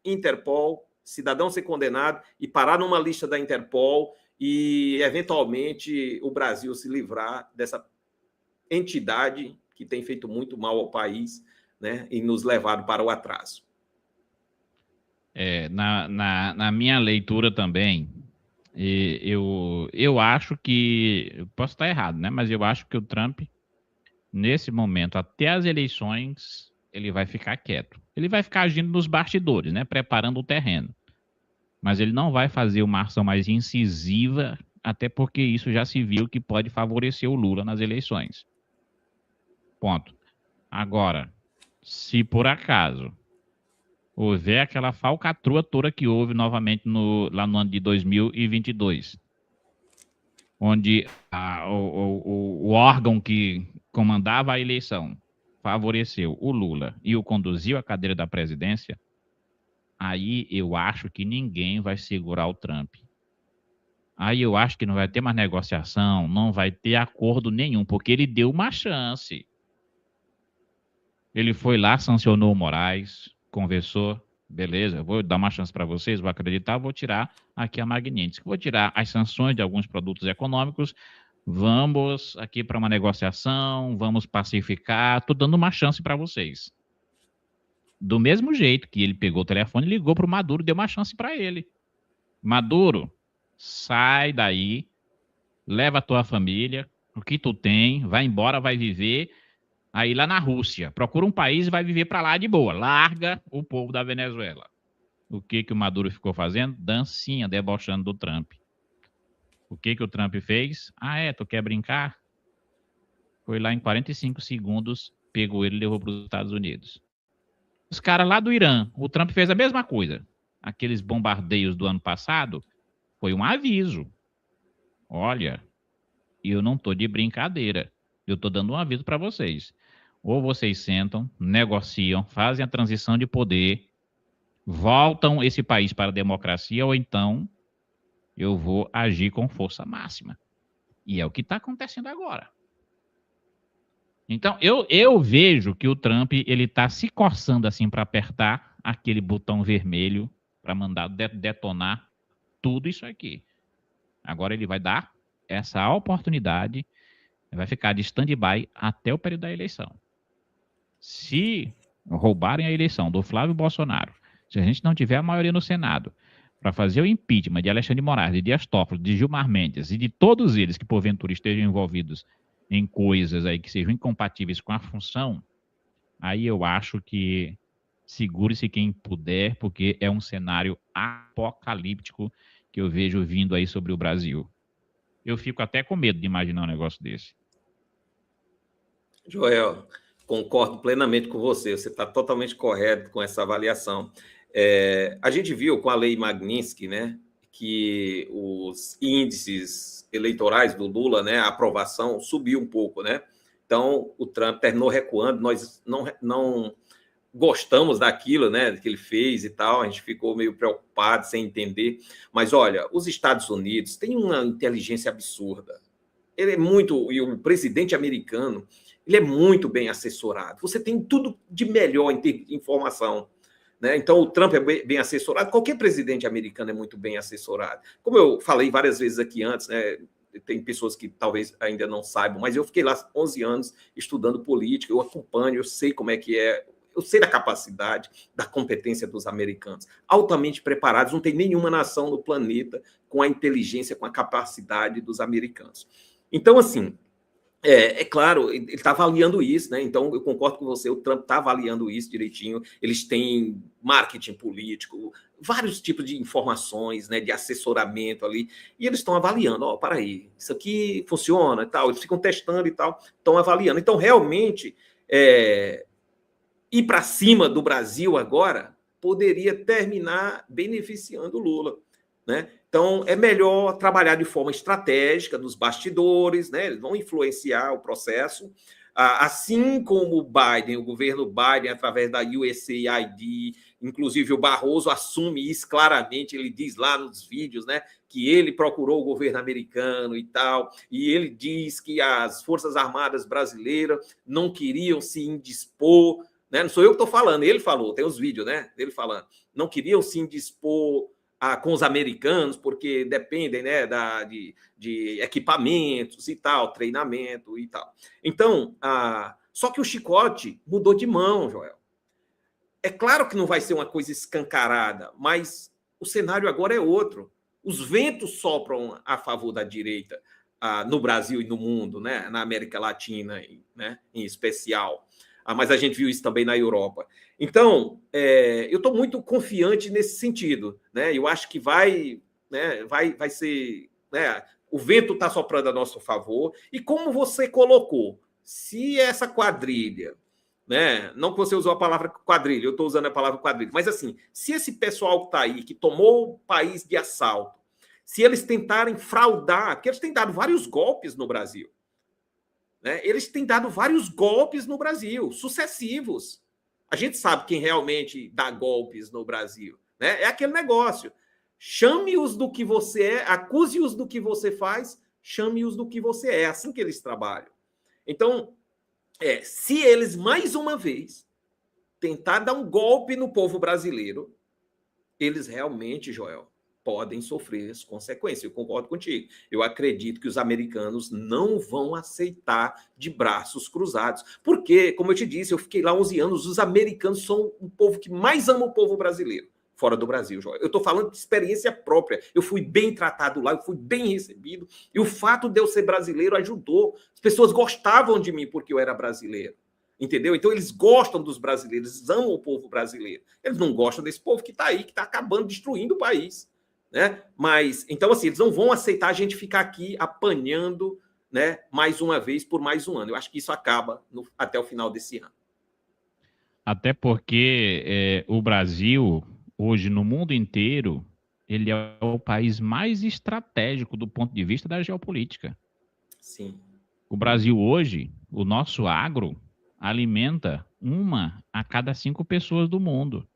Interpol, cidadão ser condenado e parar numa lista da Interpol e, eventualmente, o Brasil se livrar dessa entidade que tem feito muito mal ao país, né, e nos levado para o atraso. Na minha leitura também, eu acho que... Eu posso estar errado, né? Mas eu acho que o Trump, nesse momento, até as eleições, ele vai ficar quieto. Ele vai ficar agindo nos bastidores, né? Preparando o terreno. Mas ele não vai fazer uma ação mais incisiva, até porque isso já se viu que pode favorecer o Lula nas eleições. Ponto. Agora, se por acaso houver aquela falcatrua toda que houve novamente lá no ano de 2022, onde o órgão que comandava a eleição favoreceu o Lula e o conduziu à cadeira da presidência, aí eu acho que ninguém vai segurar o Trump. Aí eu acho que não vai ter mais negociação, não vai ter acordo nenhum, porque ele deu uma chance. Ele foi lá, sancionou o Moraes, conversou, beleza, vou dar uma chance para vocês, vou acreditar, vou tirar aqui a Magnitsky, vou tirar as sanções de alguns produtos econômicos, vamos aqui para uma negociação, vamos pacificar, estou dando uma chance para vocês. Do mesmo jeito que ele pegou o telefone, ligou para o Maduro, deu uma chance para ele. Maduro, sai daí, leva a tua família, o que tu tem, vai embora, vai viver aí lá na Rússia. Procura um país e vai viver para lá de boa. Larga o povo da Venezuela. O que o Maduro ficou fazendo? Dancinha, debochando do Trump. O que o Trump fez? Tu quer brincar? Foi lá em 45 segundos, pegou ele e levou para os Estados Unidos. Os caras lá do Irã, o Trump fez a mesma coisa. Aqueles bombardeios do ano passado, foi um aviso. Olha, eu não estou de brincadeira. Eu estou dando um aviso para vocês. Ou vocês sentam, negociam, fazem a transição de poder, voltam esse país para a democracia, ou então eu vou agir com força máxima. E é o que está acontecendo agora. Então, eu vejo que o Trump ele está se coçando assim para apertar aquele botão vermelho para mandar detonar tudo isso aqui. Agora ele vai dar essa oportunidade, vai ficar de stand-by até o período da eleição. Se roubarem a eleição do Flávio Bolsonaro, se a gente não tiver a maioria no Senado para fazer o impeachment de Alexandre de Moraes, de Dias Toffoli, de Gilmar Mendes e de todos eles que porventura estejam envolvidos em coisas aí que sejam incompatíveis com a função, aí eu acho que segure-se quem puder, porque é um cenário apocalíptico que eu vejo vindo aí sobre o Brasil. Eu fico até com medo de imaginar um negócio desse. Joel, concordo plenamente com você. Você está totalmente correto com essa avaliação. A gente viu com a lei Magnitsky, né, que os índices eleitorais do Lula, né, a aprovação subiu um pouco, né? Então, o Trump terminou recuando. Nós não gostamos daquilo, né, que ele fez e tal. A gente ficou meio preocupado, sem entender. Mas, olha, os Estados Unidos têm uma inteligência absurda. Ele é muito... E o presidente americano, ele é muito bem assessorado. Você tem tudo de melhor em termos de informação, né? Então, o Trump é bem assessorado. Qualquer presidente americano é muito bem assessorado. Como eu falei várias vezes aqui antes, né? Tem pessoas que talvez ainda não saibam, mas eu fiquei lá 11 anos estudando política, eu acompanho, eu sei como é que é, eu sei da capacidade, da competência dos americanos. Altamente preparados, não tem nenhuma nação no planeta com a inteligência, com a capacidade dos americanos. Então, assim, é claro, ele está avaliando isso, né? Então, eu concordo com você, o Trump está avaliando isso direitinho. Eles têm marketing político, vários tipos de informações, né, de assessoramento ali, e eles estão avaliando, para aí, isso aqui funciona e tal, eles ficam testando e tal, estão avaliando. Então, realmente, ir para cima do Brasil agora poderia terminar beneficiando o Lula, né? Então, é melhor trabalhar de forma estratégica nos bastidores, né? Eles vão influenciar o processo, assim como o Biden, o governo Biden, através da USAID, inclusive o Barroso assume isso claramente, ele diz lá nos vídeos, né, que ele procurou o governo americano e tal, e ele diz que as Forças Armadas brasileiras não queriam se indispor, né? Não sou eu que estou falando, ele falou, tem os vídeos, né, dele falando, não queriam se indispor com os americanos, porque dependem, né, de equipamentos e tal, treinamento e tal. Então, só que o chicote mudou de mão, Joel. É claro que não vai ser uma coisa escancarada, mas o cenário agora é outro. Os ventos sopram a favor da direita no Brasil e no mundo, né, na América Latina, né, em especial. Mas a gente viu isso também na Europa. Então, eu estou muito confiante nesse sentido, né? Eu acho que vai ser, né? O vento está soprando a nosso favor. E como você colocou, se essa quadrilha né? Não que você usou a palavra quadrilha, eu estou usando a palavra quadrilha, mas assim, se esse pessoal que está aí, que tomou o país de assalto, se eles tentarem fraudar, porque eles têm dado vários golpes no Brasil, né? Eles têm dado vários golpes no Brasil, sucessivos. A gente sabe quem realmente dá golpes no Brasil, né? É aquele negócio. Chame-os do que você é, acuse-os do que você faz, chame-os do que você é. É assim que eles trabalham. Então, se eles, mais uma vez, tentar dar um golpe no povo brasileiro, eles realmente, Joel, podem sofrer as consequências. Eu concordo contigo. Eu acredito que os americanos não vão aceitar de braços cruzados. Porque, como eu te disse, eu fiquei lá 11 anos, os americanos são o povo que mais ama o povo brasileiro, fora do Brasil, Joel. Eu estou falando de experiência própria. Eu fui bem tratado lá, eu fui bem recebido. E o fato de eu ser brasileiro ajudou. As pessoas gostavam de mim porque eu era brasileiro. Entendeu? Então, eles gostam dos brasileiros, eles amam o povo brasileiro. Eles não gostam desse povo que está aí, que está acabando, destruindo o país. Né? Mas, então, assim, eles não vão aceitar a gente ficar aqui apanhando, né, mais uma vez por mais um ano. Eu acho que isso acaba até o final desse ano. Até porque o Brasil, hoje, no mundo inteiro, ele é o país mais estratégico do ponto de vista da geopolítica. Sim. O Brasil hoje, o nosso agro, alimenta 1 a cada 5 pessoas do mundo.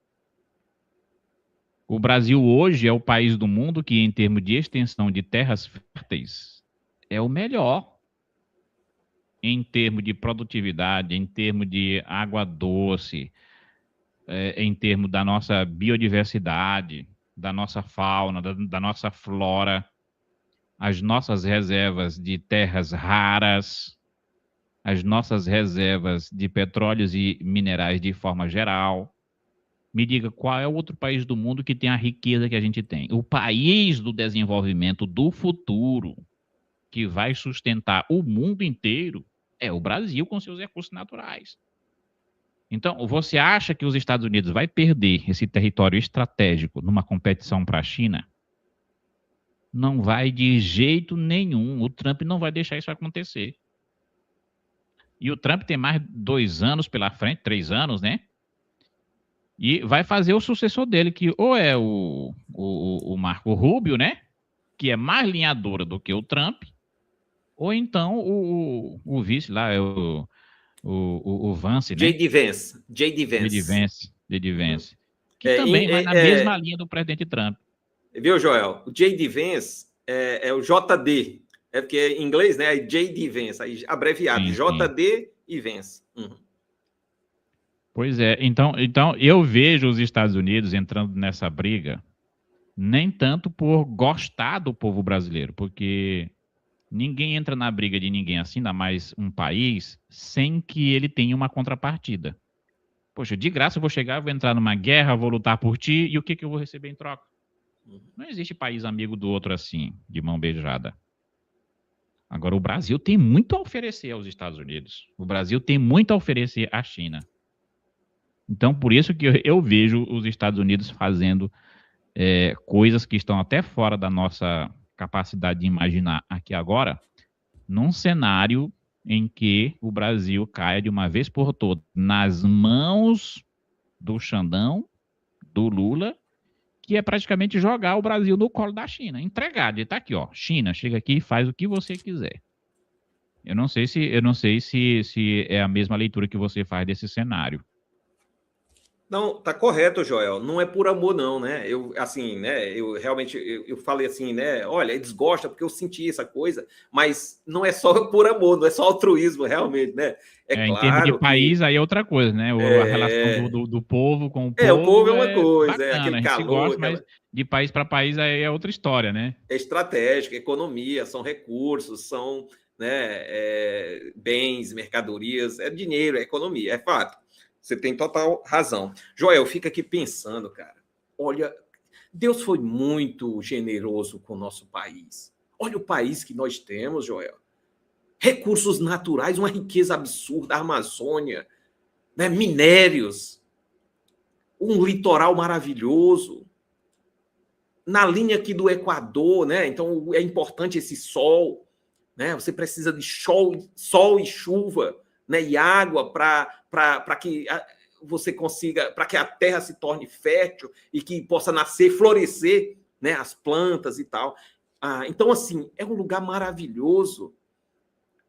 O Brasil hoje é o país do mundo que, em termos de extensão de terras férteis, é o melhor. Em termos de produtividade, em termos de água doce, em termos da nossa biodiversidade, da nossa fauna, da nossa flora, as nossas reservas de terras raras, as nossas reservas de petróleos e minerais de forma geral. Me diga, qual é o outro país do mundo que tem a riqueza que a gente tem? O país do desenvolvimento do futuro, que vai sustentar o mundo inteiro, é o Brasil com seus recursos naturais. Então, você acha que os Estados Unidos vai perder esse território estratégico numa competição para a China? Não vai de jeito nenhum. O Trump não vai deixar isso acontecer. E o Trump tem mais 2 anos pela frente, 3 anos, né? E vai fazer o sucessor dele, que ou é o Marco Rubio, né? Que é mais linhadora do que o Trump, ou então o vice lá, é o Vance, né? J.D. Vance. J.D. Vance. Que também vai na mesma linha do presidente Trump. Viu, Joel? O J.D. Vance é o JD. É porque em inglês, né? É J.D. Vance, aí abreviado. Sim, JD e Vance. Uhum. Pois é. Então eu vejo os Estados Unidos entrando nessa briga nem tanto por gostar do povo brasileiro, porque ninguém entra na briga de ninguém assim, ainda mais um país, sem que ele tenha uma contrapartida. Poxa, de graça eu vou chegar, vou entrar numa guerra, vou lutar por ti, e o que eu vou receber em troca? Não existe país amigo do outro assim, de mão beijada. Agora, o Brasil tem muito a oferecer aos Estados Unidos. O Brasil tem muito a oferecer à China. Então, por isso que eu vejo os Estados Unidos fazendo coisas que estão até fora da nossa capacidade de imaginar aqui agora, num cenário em que o Brasil caia de uma vez por todas nas mãos do Xandão, do Lula, que é praticamente jogar o Brasil no colo da China, entregar, ele tá aqui, ó, China, chega aqui e faz o que você quiser. Eu não sei se é a mesma leitura que você faz desse cenário. Não, tá correto, Joel. Não é por amor, não, né? Eu, assim, né? Eu realmente eu falei assim, né? Olha, eles gostam porque eu senti essa coisa, mas não é só por amor, não é só altruísmo, realmente, né? Claro. Em termos de país, aí é outra coisa, né? A relação do povo com o povo. O povo é uma coisa, bacana, aquele calor. Gosta, mas de país para país aí é outra história, né? É estratégica, economia, são recursos, são, né, bens, mercadorias, é dinheiro, é economia, é fato. Você tem total razão. Joel, fica aqui pensando, cara. Olha, Deus foi muito generoso com o nosso país. Olha o país que nós temos, Joel. Recursos naturais, uma riqueza absurda, a Amazônia, né? Minérios, um litoral maravilhoso. Na linha aqui do Equador, né? Então é importante esse sol, né? Você precisa de sol e chuva, né, e água para que você consiga, para que a terra se torne fértil e que possa nascer, florescer, né, as plantas e tal. Então, assim, é um lugar maravilhoso.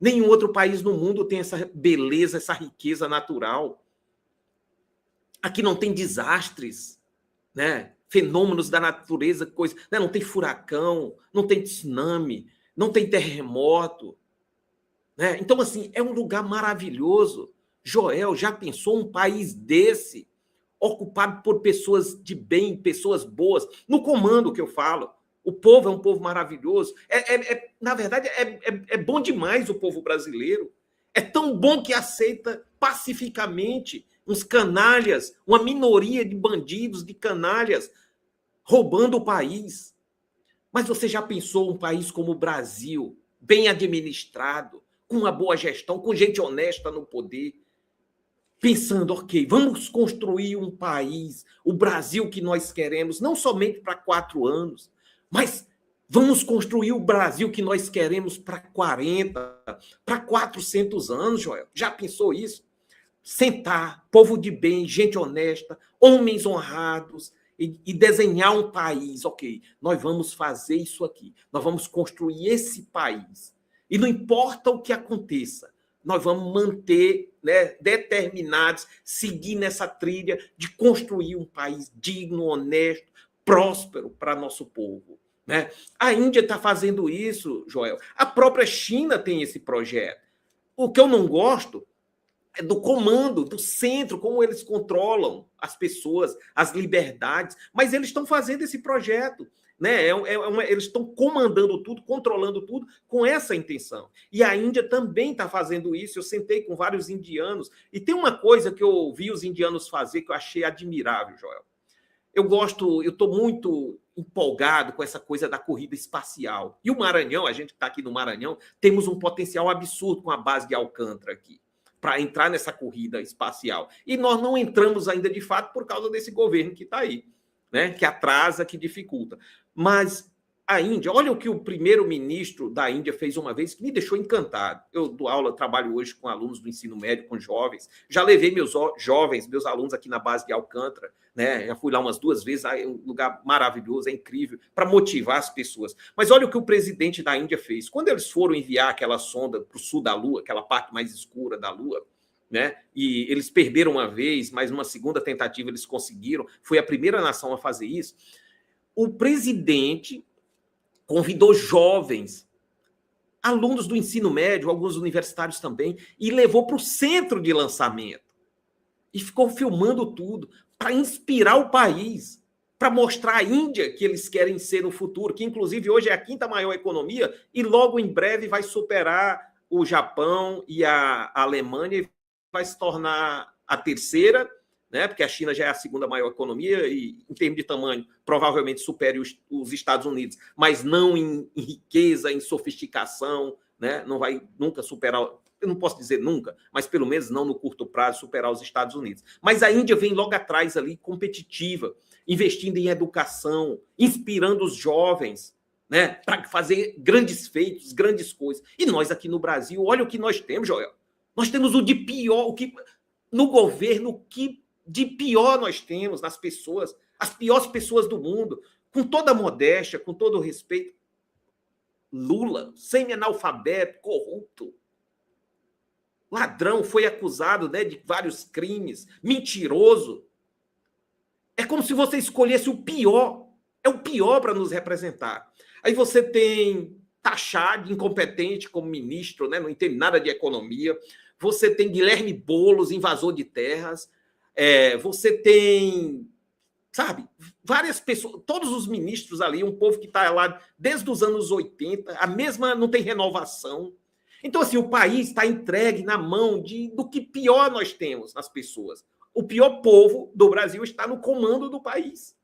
Nenhum outro país no mundo tem essa beleza, essa riqueza natural. Aqui não tem desastres, né? Fenômenos da natureza, coisa, né? Não tem furacão, não tem tsunami, não tem terremoto, né? Então, assim, é um lugar maravilhoso. Joel, já pensou um país desse, ocupado por pessoas de bem, pessoas boas, no comando que eu falo? O povo é um povo maravilhoso. Na verdade, é bom demais o povo brasileiro. É tão bom que aceita pacificamente uns canalhas, uma minoria de bandidos, de canalhas, roubando o país. Mas você já pensou um país como o Brasil, bem administrado, com uma boa gestão, com gente honesta no poder, pensando, ok, vamos construir um país, o Brasil que nós queremos, não somente para 4 anos, mas vamos construir o Brasil que nós queremos para 40, para 400 anos, Joel. Já pensou isso? Sentar, povo de bem, gente honesta, homens honrados, e desenhar um país. Ok, nós vamos fazer isso aqui, nós vamos construir esse país. E não importa o que aconteça, nós vamos manter, né, determinados, seguir nessa trilha de construir um país digno, honesto, próspero para nosso povo, né? A Índia está fazendo isso, Joel. A própria China tem esse projeto. O que eu não gosto é do comando, do centro, como eles controlam as pessoas, as liberdades. Mas eles estão fazendo esse projeto, né? Eles estão comandando tudo, controlando tudo com essa intenção. E a Índia também está fazendo isso. Eu sentei com vários indianos e tem uma coisa que eu ouvi os indianos fazer que eu achei admirável, Joel. Eu estou muito empolgado com essa coisa da corrida espacial. E o Maranhão, a gente que está aqui no Maranhão, temos um potencial absurdo com a base de Alcântara aqui, para entrar nessa corrida espacial. E nós não entramos ainda de fato por causa desse governo que está aí, né? Que atrasa, que dificulta. Mas a Índia, olha o que o primeiro-ministro da Índia fez uma vez, que me deixou encantado. Eu dou aula, trabalho hoje com alunos do ensino médio, com jovens. Já levei meus jovens, meus alunos aqui na base de Alcântara, né? Já fui lá umas 2 vezes, é um lugar maravilhoso, é incrível, para motivar as pessoas. Mas olha o que o presidente da Índia fez. Quando eles foram enviar aquela sonda para o sul da Lua, aquela parte mais escura da Lua, né? E eles perderam uma vez, mas numa segunda tentativa eles conseguiram. Foi a primeira nação a fazer isso. O presidente convidou jovens, alunos do ensino médio, alguns universitários também, e levou para o centro de lançamento. E ficou filmando tudo para inspirar o país, para mostrar à Índia que eles querem ser no futuro, que inclusive hoje é a 5ª maior economia e logo em breve vai superar o Japão e a Alemanha e vai se tornar a 3ª, né? Porque a China já é a 2ª maior economia e, em termos de tamanho, provavelmente supere os Estados Unidos, mas não em riqueza, em sofisticação, né? Não vai nunca superar, eu não posso dizer nunca, mas pelo menos não no curto prazo superar os Estados Unidos. Mas a Índia vem logo atrás ali, competitiva, investindo em educação, inspirando os jovens, né? Para fazer grandes feitos, grandes coisas. E nós aqui no Brasil, olha o que nós temos, Joel. Nós temos o de pior, o que no governo, o que de pior nós temos nas pessoas, as piores pessoas do mundo, com toda a modéstia, com todo o respeito. Lula, semi-analfabeto, corrupto, ladrão, foi acusado, né, de vários crimes, mentiroso. É como se você escolhesse o pior, é o pior para nos representar. Aí você tem taxado de incompetente como ministro, né, não entende nada de economia. Você tem Guilherme Boulos, invasor de terras. Você tem, sabe, várias pessoas, todos os ministros ali, um povo que está lá desde os anos 80, a mesma, não tem renovação. Então, assim, o país está entregue na mão do que pior nós temos nas pessoas. O pior povo do Brasil está no comando do país.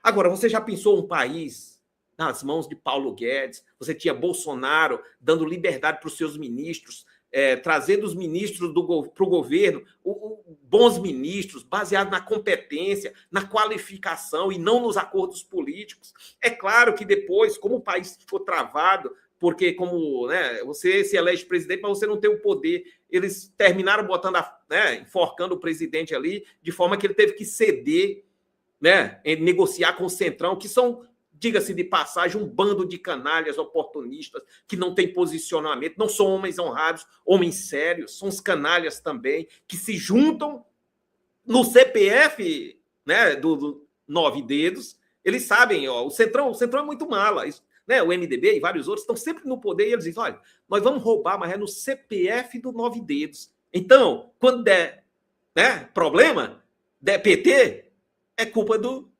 Agora, você já pensou um país nas mãos de Paulo Guedes? Você tinha Bolsonaro dando liberdade para os seus ministros, trazendo os ministros para o governo, bons ministros, baseados na competência, na qualificação e não nos acordos políticos. É claro que depois, como o país ficou travado porque como, né, você se elege presidente, mas você não tem o poder. Eles terminaram botando, enforcando o presidente ali, de forma que ele teve que ceder, né, negociar com o Centrão, que são, diga-se de passagem, um bando de canalhas oportunistas que não tem posicionamento, não são homens honrados, homens sérios, são os canalhas também, que se juntam no CPF, né, do 9 dedos. Eles sabem, o Centrão é muito mala, isso, né, o MDB e vários outros estão sempre no poder e eles dizem, olha, nós vamos roubar, mas é no CPF do 9 dedos. Então, quando der, né, problema, der PT, é culpa do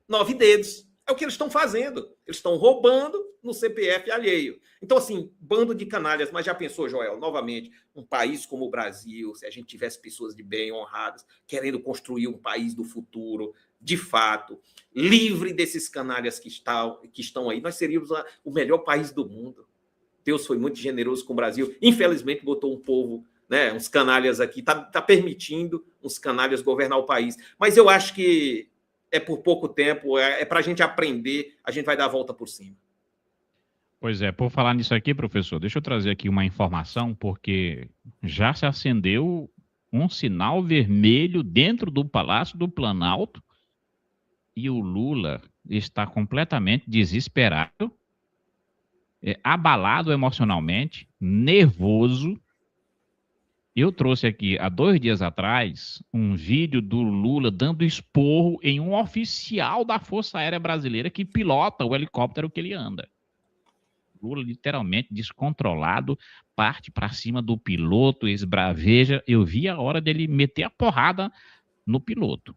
9 dedos. É o que eles estão fazendo. Eles estão roubando no CPF alheio. Então, assim, bando de canalhas. Mas já pensou, Joel, novamente, um país como o Brasil, se a gente tivesse pessoas de bem, honradas, querendo construir um país do futuro, de fato, livre desses canalhas que estão aí, nós seríamos o melhor país do mundo. Deus foi muito generoso com o Brasil. Infelizmente, botou um povo, né, uns canalhas aqui, está permitindo uns canalhas governar o país. Mas eu acho que é por pouco tempo, é para a gente aprender, a gente vai dar a volta por cima. Pois é, por falar nisso aqui, professor, deixa eu trazer aqui uma informação, porque já se acendeu um sinal vermelho dentro do Palácio do Planalto e o Lula está completamente desesperado, abalado emocionalmente, nervoso. Eu trouxe aqui, há 2 dias atrás, um vídeo do Lula dando esporro em um oficial da Força Aérea Brasileira que pilota o helicóptero que ele anda. Lula, literalmente, descontrolado, parte para cima do piloto, esbraveja. Eu vi a hora dele meter a porrada no piloto.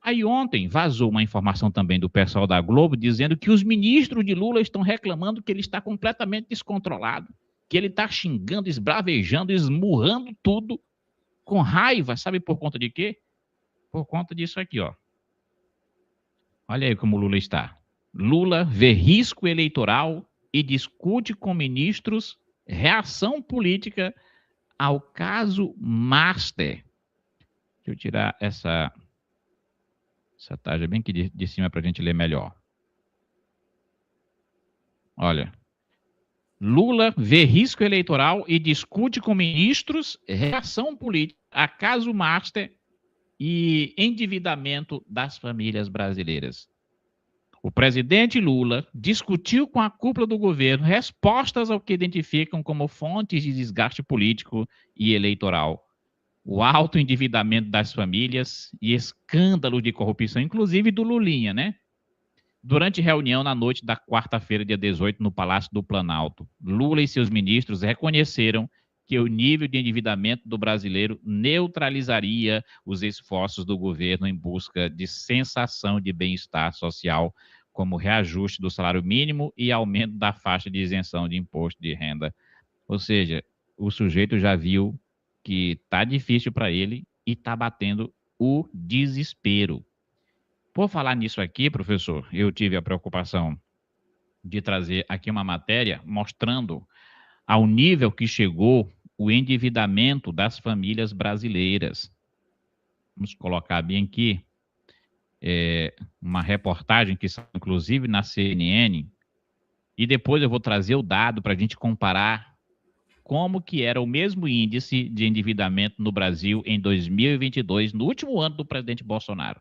Aí ontem vazou uma informação também do pessoal da Globo dizendo que os ministros de Lula estão reclamando que ele está completamente descontrolado, que ele está xingando, esbravejando, esmurrando tudo com raiva. Sabe por conta de quê? Por conta disso aqui, ó. Olha aí como o Lula está. Lula vê risco eleitoral e discute com ministros reação política ao caso Master. Deixa eu tirar essa tarja bem aqui de cima para a gente ler melhor. Olha. Lula vê risco eleitoral e discute com ministros reação política a caso Master e endividamento das famílias brasileiras. O presidente Lula discutiu com a cúpula do governo respostas ao que identificam como fontes de desgaste político e eleitoral. O alto endividamento das famílias e escândalos de corrupção, inclusive do Lulinha, né? Durante reunião na noite da quarta-feira, dia 18, no Palácio do Planalto, Lula e seus ministros reconheceram que o nível de endividamento do brasileiro neutralizaria os esforços do governo em busca de sensação de bem-estar social, como reajuste do salário mínimo e aumento da faixa de isenção de imposto de renda. Ou seja, o sujeito já viu que está difícil para ele e está batendo o desespero. Por falar nisso aqui, professor, eu tive a preocupação de trazer aqui uma matéria mostrando ao nível que chegou o endividamento das famílias brasileiras. Vamos colocar bem aqui uma reportagem que saiu, inclusive, na CNN, e depois eu vou trazer o dado para a gente comparar como que era o mesmo índice de endividamento no Brasil em 2022, no último ano do presidente Bolsonaro.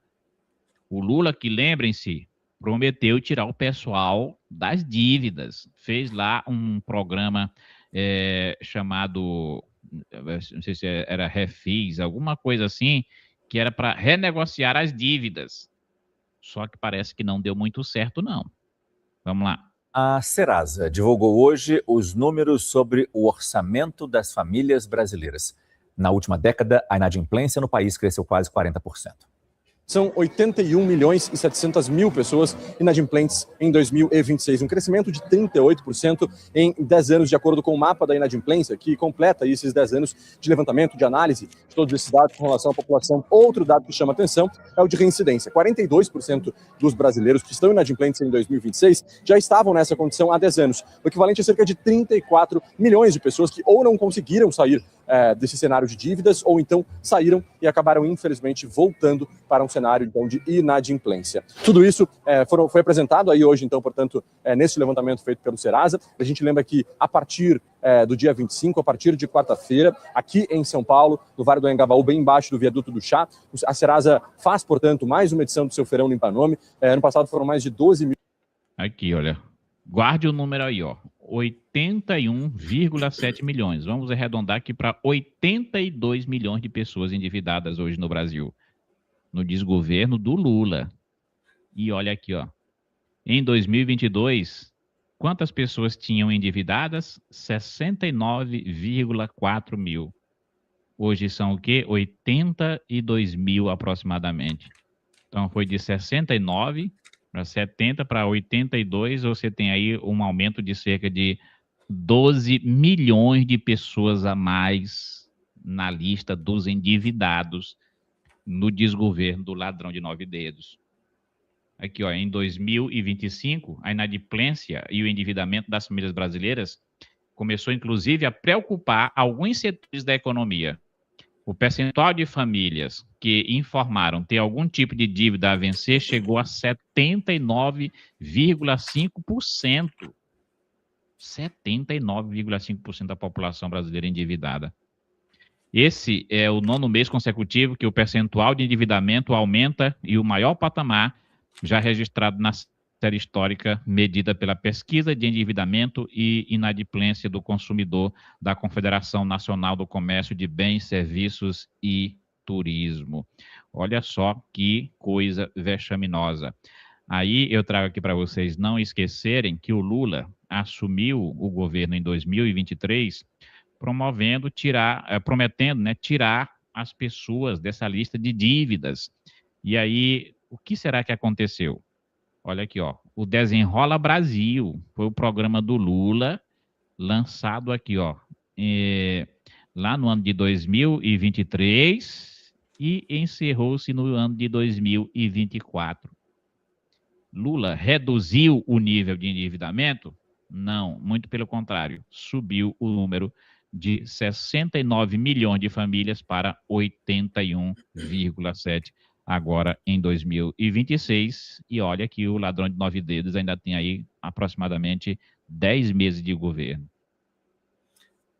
O Lula, que lembrem-se, prometeu tirar o pessoal das dívidas. Fez lá um programa chamado, não sei se era Refis, alguma coisa assim, que era para renegociar as dívidas. Só que parece que não deu muito certo, não. Vamos lá. A Serasa divulgou hoje os números sobre o orçamento das famílias brasileiras. Na última década, a inadimplência no país cresceu quase 40%. São 81 milhões e 700 mil pessoas inadimplentes em 2026, um crescimento de 38% em 10 anos, de acordo com o mapa da inadimplência, que completa esses 10 anos de levantamento, de análise de todos esses dados com relação à população. Outro dado que chama atenção é o de reincidência. 42% dos brasileiros que estão inadimplentes em 2026 já estavam nessa condição há 10 anos, o equivalente a cerca de 34 milhões de pessoas que ou não conseguiram sair desse cenário de dívidas, ou então saíram e acabaram, infelizmente, voltando para um cenário então, de inadimplência. Tudo isso foi apresentado aí hoje, então, portanto, nesse levantamento feito pelo Serasa. A gente lembra que a partir do dia 25, a partir de quarta-feira, aqui em São Paulo, no Vale do Anhangabaú, bem embaixo do viaduto do Chá, a Serasa faz, portanto, mais uma edição do seu Feirão Limpa Nome. Ano passado foram mais de 12 mil. Aqui, olha. Guarde o número aí, ó. 81,7 milhões. Vamos arredondar aqui para 82 milhões de pessoas endividadas hoje no Brasil, no desgoverno do Lula. E olha aqui, ó. Em 2022, quantas pessoas tinham endividadas? 69,4 mil. Hoje são o quê? 82 mil aproximadamente. Então foi de 69 para 70 para 82, você tem aí um aumento de cerca de 12 milhões de pessoas a mais na lista dos endividados no desgoverno do ladrão de 9 dedos. Aqui, ó, em 2025, a inadimplência e o endividamento das famílias brasileiras começou, inclusive, a preocupar alguns setores da economia. O percentual de famílias que informaram ter algum tipo de dívida a vencer chegou a 79,5%. 79,5% da população brasileira endividada. Esse é o 9º mês consecutivo que o percentual de endividamento aumenta e o maior patamar já registrado na série histórica medida pela Pesquisa de Endividamento e Inadimplência do Consumidor da Confederação Nacional do Comércio de Bens, Serviços e Turismo. Olha só que coisa vexaminosa. Aí eu trago aqui para vocês não esquecerem que o Lula assumiu o governo em 2023 prometendo, né, tirar as pessoas dessa lista de dívidas. E aí, o que será que aconteceu? Olha aqui, ó, o Desenrola Brasil foi o programa do Lula, lançado aqui, ó, lá no ano de 2023 e encerrou-se no ano de 2024. Lula reduziu o nível de endividamento? Não, muito pelo contrário, subiu o número de 69 milhões de famílias para 81,7 agora em 2026, e olha que o ladrão de 9 dedos ainda tem aí aproximadamente 10 meses de governo.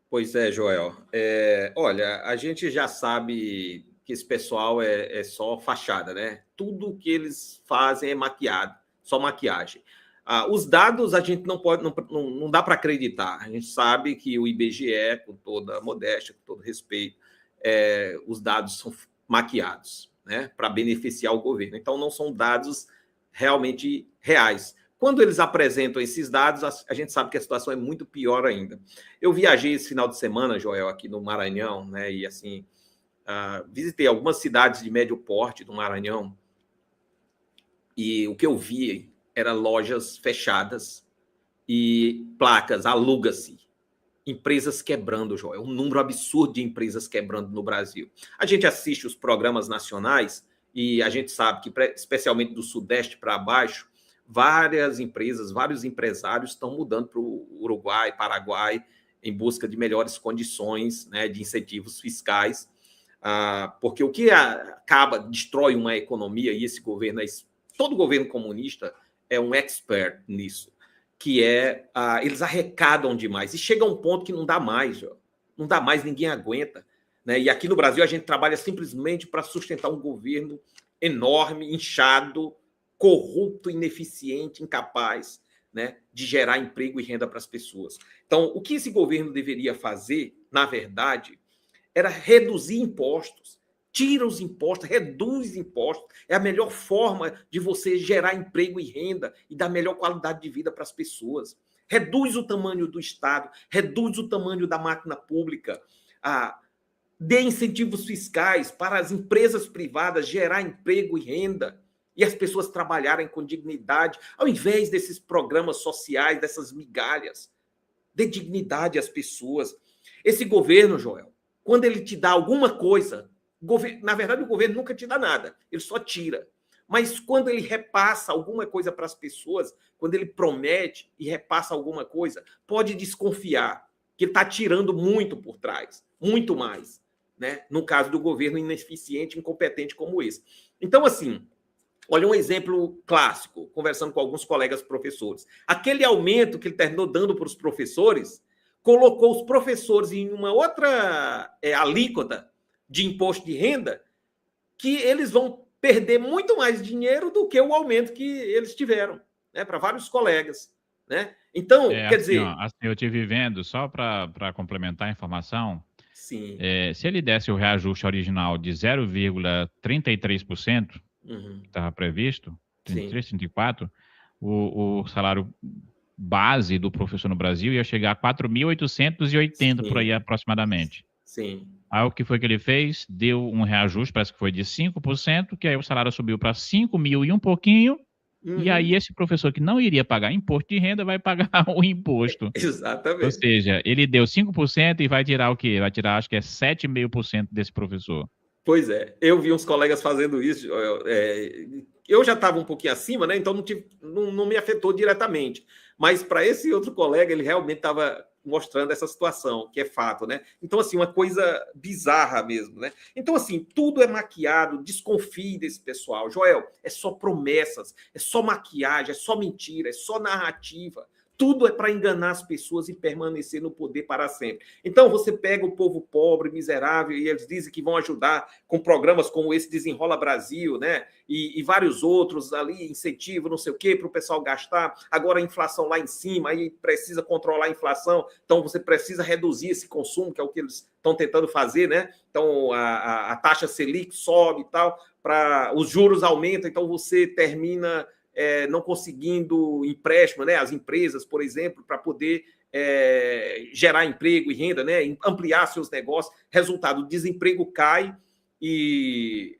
Pois é, Joel. Olha, a gente já sabe que esse pessoal é só fachada, né? Tudo que eles fazem é maquiado, só maquiagem. Os dados a gente não dá para acreditar. A gente sabe que o IBGE, com toda a modéstia, com todo respeito, os dados são maquiados, né, para beneficiar o governo. Então, não são dados realmente reais. Quando eles apresentam esses dados, a gente sabe que a situação é muito pior ainda. Eu viajei esse final de semana, Joel, aqui no Maranhão, né, e assim, visitei algumas cidades de médio porte do Maranhão, e o que eu vi era lojas fechadas e placas, aluga-se. Empresas quebrando, Joel. Um número absurdo de empresas quebrando no Brasil. A gente assiste os programas nacionais e a gente sabe que, especialmente do Sudeste para baixo, várias empresas, vários empresários estão mudando para o Uruguai, Paraguai, em busca de melhores condições, né, de incentivos fiscais, porque o que destrói uma economia, e esse governo, todo governo comunista é um expert nisso, que eles arrecadam demais e chega a um ponto que não dá mais, não dá mais, ninguém aguenta, né? E aqui no Brasil a gente trabalha simplesmente para sustentar um governo enorme, inchado, corrupto, ineficiente, incapaz, né, de gerar emprego e renda para as pessoas. Então, o que esse governo deveria fazer, na verdade, era reduzir impostos. Tira os impostos, reduz impostos. É a melhor forma de você gerar emprego e renda e dar melhor qualidade de vida para as pessoas. Reduz o tamanho do Estado, reduz o tamanho da máquina pública, dê incentivos fiscais para as empresas privadas gerar emprego e renda e as pessoas trabalharem com dignidade, ao invés desses programas sociais, dessas migalhas. Dê dignidade às pessoas. Esse governo, Joel, quando ele te dá alguma coisa, na verdade, o governo nunca te dá nada, ele só tira. Mas quando ele repassa alguma coisa para as pessoas, quando ele promete e repassa alguma coisa, pode desconfiar que está tirando muito por trás, muito mais, né? No caso do governo ineficiente, incompetente como esse. Então, assim, olha um exemplo clássico, conversando com alguns colegas professores. Aquele aumento que ele terminou dando para os professores, colocou os professores em uma outra alíquota de imposto de renda, que eles vão perder muito mais dinheiro do que o aumento que eles tiveram, né, para vários colegas, né? Então, quer dizer... Assim, eu estive vendo, só para complementar a informação, Sim. Se ele desse o reajuste original de 0,33%, que estava previsto, 33, 34%, o salário base do professor no Brasil ia chegar a 4.880 por aí aproximadamente. Sim. Aí o que foi que ele fez? Deu um reajuste, parece que foi de 5%, que aí o salário subiu para 5 mil e um pouquinho, e aí esse professor que não iria pagar imposto de renda vai pagar o imposto. Exatamente. Ou seja, ele deu 5% e vai tirar o quê? Vai tirar, acho que é 7,5% desse professor. Pois é, eu vi uns colegas fazendo isso, eu já estava um pouquinho acima, né? Então não me afetou diretamente, mas para esse outro colega, ele realmente estava mostrando essa situação, que é fato, né? Então, assim, uma coisa bizarra mesmo, né? Então, assim, tudo é maquiado, desconfie desse pessoal. Joel, é só promessas, é só maquiagem, é só mentira, é só narrativa. Tudo é para enganar as pessoas e permanecer no poder para sempre. Então, você pega o povo pobre, miserável, e eles dizem que vão ajudar com programas como esse Desenrola Brasil, né? E vários outros ali, incentivo, não sei o quê, para o pessoal gastar. Agora a inflação lá em cima, aí precisa controlar a inflação, então você precisa reduzir esse consumo, que é o que eles estão tentando fazer, né? Então, a taxa Selic sobe e tal, os juros aumentam, então você termina... não conseguindo empréstimo, né? As empresas, por exemplo, para poder gerar emprego e renda, né? Ampliar seus negócios. Resultado, o desemprego cai e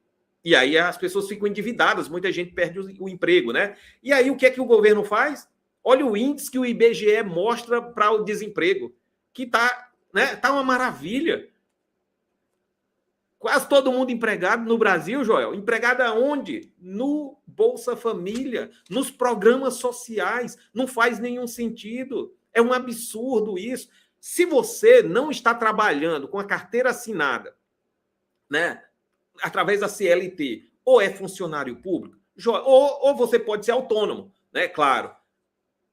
aí as pessoas ficam endividadas, muita gente perde o emprego, né? E aí o que é que o governo faz? Olha o índice que o IBGE mostra para o desemprego, que está, né? Tá uma maravilha. Quase todo mundo empregado no Brasil, Joel. Empregado aonde? No Bolsa Família, nos programas sociais. Não faz nenhum sentido. É um absurdo isso. Se você não está trabalhando com a carteira assinada, né, através da CLT, ou é funcionário público, ou você pode ser autônomo, né? Claro.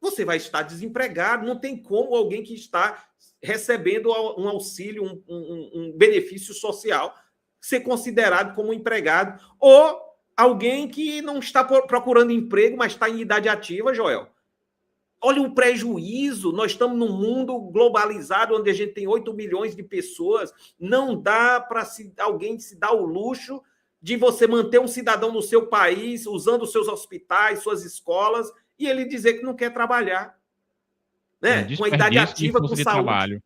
Você vai estar desempregado. Não tem como alguém que está recebendo um auxílio, um benefício social, ser considerado como empregado, ou alguém que não está procurando emprego, mas está em idade ativa, Joel. Olha o prejuízo, nós estamos num mundo globalizado, onde a gente tem 8 milhões de pessoas, não dá para alguém se dar o luxo de você manter um cidadão no seu país, usando os seus hospitais, suas escolas, e ele dizer que não quer trabalhar. Né? Com a idade ativa, com saúde. Trabalho.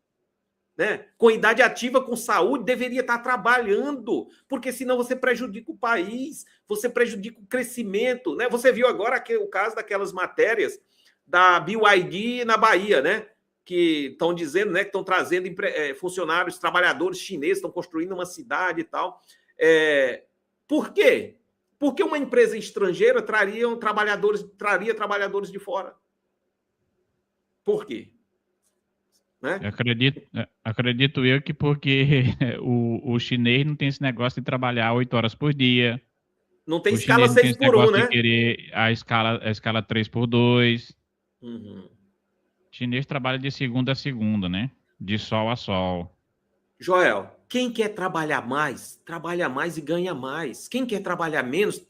Né? Com idade ativa, com saúde, deveria estar trabalhando, porque senão você prejudica o país, você prejudica o crescimento. Né? Você viu agora o caso daquelas matérias da BYD na Bahia, né? Que estão dizendo, né, que estão trazendo funcionários, trabalhadores chineses, estão construindo uma cidade e tal. Por quê? Porque uma empresa estrangeira traria trabalhadores de fora. Por quê? Né? Acredito eu que porque o chinês não tem esse negócio de trabalhar 8 horas por dia. Não tem escala 6 por 1, né? De querer a escala 3 por 2. Uhum. O chinês trabalha de segunda a segunda, né? De sol a sol. Joel, quem quer trabalhar mais, trabalha mais e ganha mais. Quem quer trabalhar menos,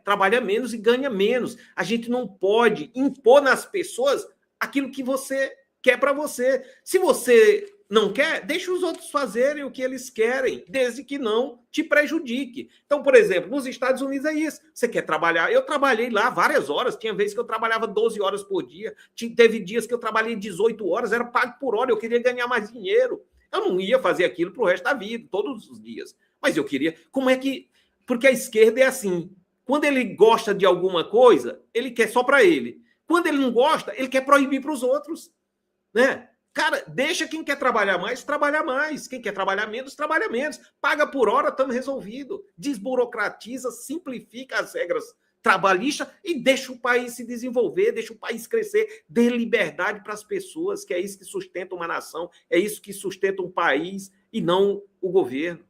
trabalha menos e ganha menos. A gente não pode impor nas pessoas aquilo que você quer para você. Se você não quer, deixa os outros fazerem o que eles querem, desde que não te prejudique. Então, por exemplo, nos Estados Unidos é isso. Você quer trabalhar? Eu trabalhei lá várias horas. Tinha vezes que eu trabalhava 12 horas por dia. Teve dias que eu trabalhei 18 horas. Era pago por hora. Eu queria ganhar mais dinheiro. Eu não ia fazer aquilo para o resto da vida, todos os dias. Mas eu queria... Como é que... Porque a esquerda é assim. Quando ele gosta de alguma coisa, ele quer só para ele. Quando ele não gosta, ele quer proibir para os outros. Né? Cara, deixa quem quer trabalhar mais, trabalhar mais. Quem quer trabalhar menos, trabalha menos. Paga por hora, estamos resolvido. Desburocratiza, simplifica as regras trabalhistas e deixa o país se desenvolver, deixa o país crescer, dê liberdade para as pessoas, que é isso que sustenta uma nação, é isso que sustenta um país e não o governo.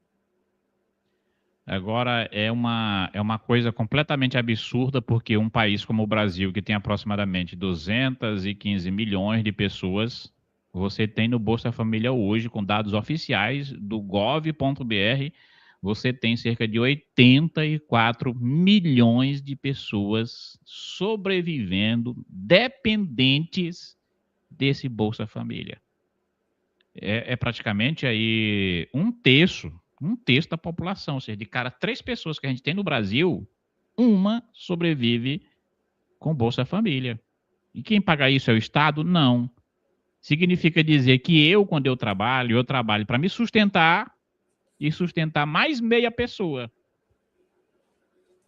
Agora, é uma coisa completamente absurda, porque um país como o Brasil, que tem aproximadamente 215 milhões de pessoas, você tem no Bolsa Família hoje, com dados oficiais do gov.br, você tem cerca de 84 milhões de pessoas sobrevivendo, dependentes desse Bolsa Família. É praticamente aí um terço da população, ou seja, de cada 3 pessoas que a gente tem no Brasil, uma sobrevive com Bolsa Família. E quem paga isso é o Estado? Não. Significa dizer que quando eu trabalho para me sustentar e sustentar mais meia pessoa.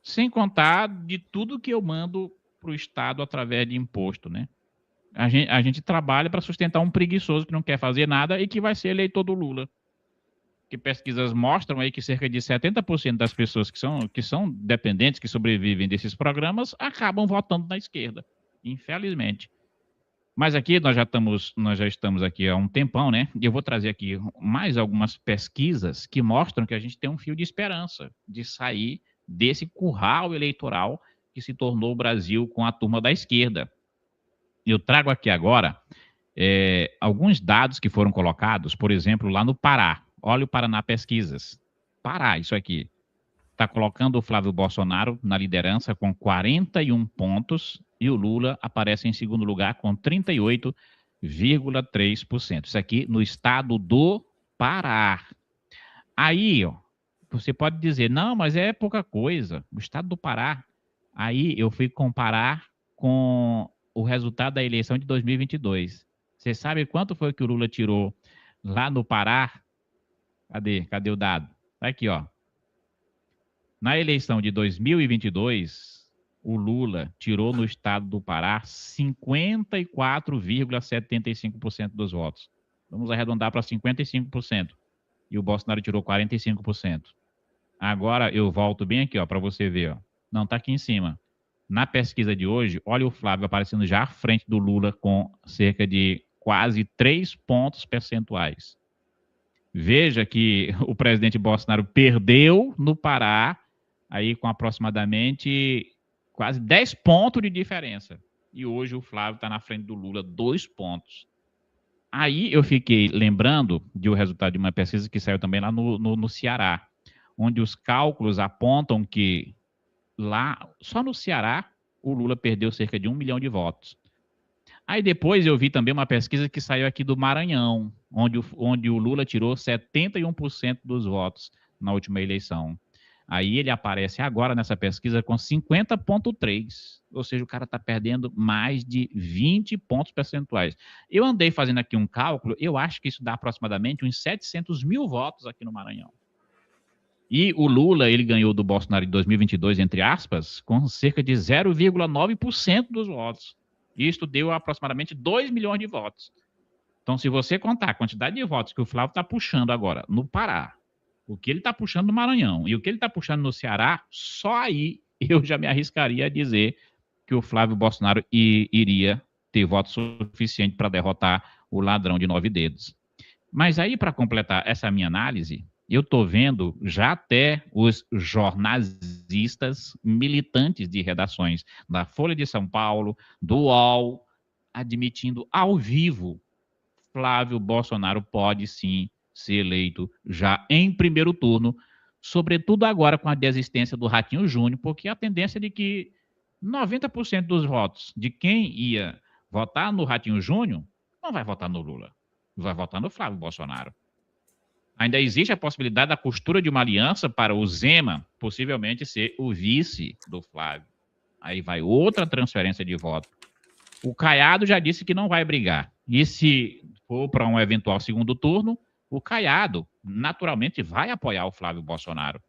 Sem contar de tudo que eu mando para o Estado através de imposto, né? A gente trabalha para sustentar um preguiçoso que não quer fazer nada e que vai ser eleitor do Lula. Que pesquisas mostram aí que cerca de 70% das pessoas que são dependentes, que sobrevivem desses programas, acabam votando na esquerda, infelizmente. Mas aqui nós já estamos aqui há um tempão, né? E eu vou trazer aqui mais algumas pesquisas que mostram que a gente tem um fio de esperança de sair desse curral eleitoral que se tornou o Brasil com a turma da esquerda. Eu trago aqui agora alguns dados que foram colocados, por exemplo, lá no Pará. Olha o Paraná Pesquisas. Pará, isso aqui. Está colocando o Flávio Bolsonaro na liderança com 41 pontos e o Lula aparece em segundo lugar com 38,3%. Isso aqui no estado do Pará. Aí, ó, você pode dizer, não, mas é pouca coisa. O estado do Pará. Aí eu fui comparar com o resultado da eleição de 2022. Você sabe quanto foi que o Lula tirou lá no Pará? Cadê o dado? Tá aqui, ó. Na eleição de 2022, o Lula tirou no estado do Pará 54,75% dos votos. Vamos arredondar para 55%. E o Bolsonaro tirou 45%. Agora eu volto bem aqui, ó, para você ver, ó. Não, tá aqui em cima. Na pesquisa de hoje, olha o Flávio aparecendo já à frente do Lula com cerca de quase 3 pontos percentuais. Veja que o presidente Bolsonaro perdeu no Pará, aí com aproximadamente quase 10 pontos de diferença. E hoje o Flávio está na frente do Lula, 2 pontos. Aí eu fiquei lembrando de o resultado de uma pesquisa que saiu também lá no Ceará, onde os cálculos apontam que lá, só no Ceará, o Lula perdeu cerca de 1 milhão de votos. Aí depois eu vi também uma pesquisa que saiu aqui do Maranhão, onde o Lula tirou 71% dos votos na última eleição. Aí ele aparece agora nessa pesquisa com 50,3%. Ou seja, o cara está perdendo mais de 20 pontos percentuais. Eu andei fazendo aqui um cálculo, eu acho que isso dá aproximadamente uns 700 mil votos aqui no Maranhão. E o Lula, ele ganhou do Bolsonaro em 2022, entre aspas, com cerca de 0,9% dos votos. Isto deu aproximadamente 2 milhões de votos. Então, se você contar a quantidade de votos que o Flávio está puxando agora no Pará, o que ele está puxando no Maranhão e o que ele está puxando no Ceará, só aí eu já me arriscaria a dizer que o Flávio Bolsonaro iria ter voto suficiente para derrotar o ladrão de 9 dedos. Mas aí, para completar essa minha análise, eu estou vendo já até os jornalistas militantes de redações da Folha de São Paulo, do UOL, admitindo ao vivo Flávio Bolsonaro pode sim ser eleito já em primeiro turno, sobretudo agora com a desistência do Ratinho Júnior, porque a tendência é de que 90% dos votos de quem ia votar no Ratinho Júnior não vai votar no Lula, vai votar no Flávio Bolsonaro. Ainda existe a possibilidade da costura de uma aliança para o Zema possivelmente ser o vice do Flávio. Aí vai outra transferência de voto. O Caiado já disse que não vai brigar. E se for para um eventual segundo turno, o Caiado naturalmente vai apoiar o Flávio Bolsonaro.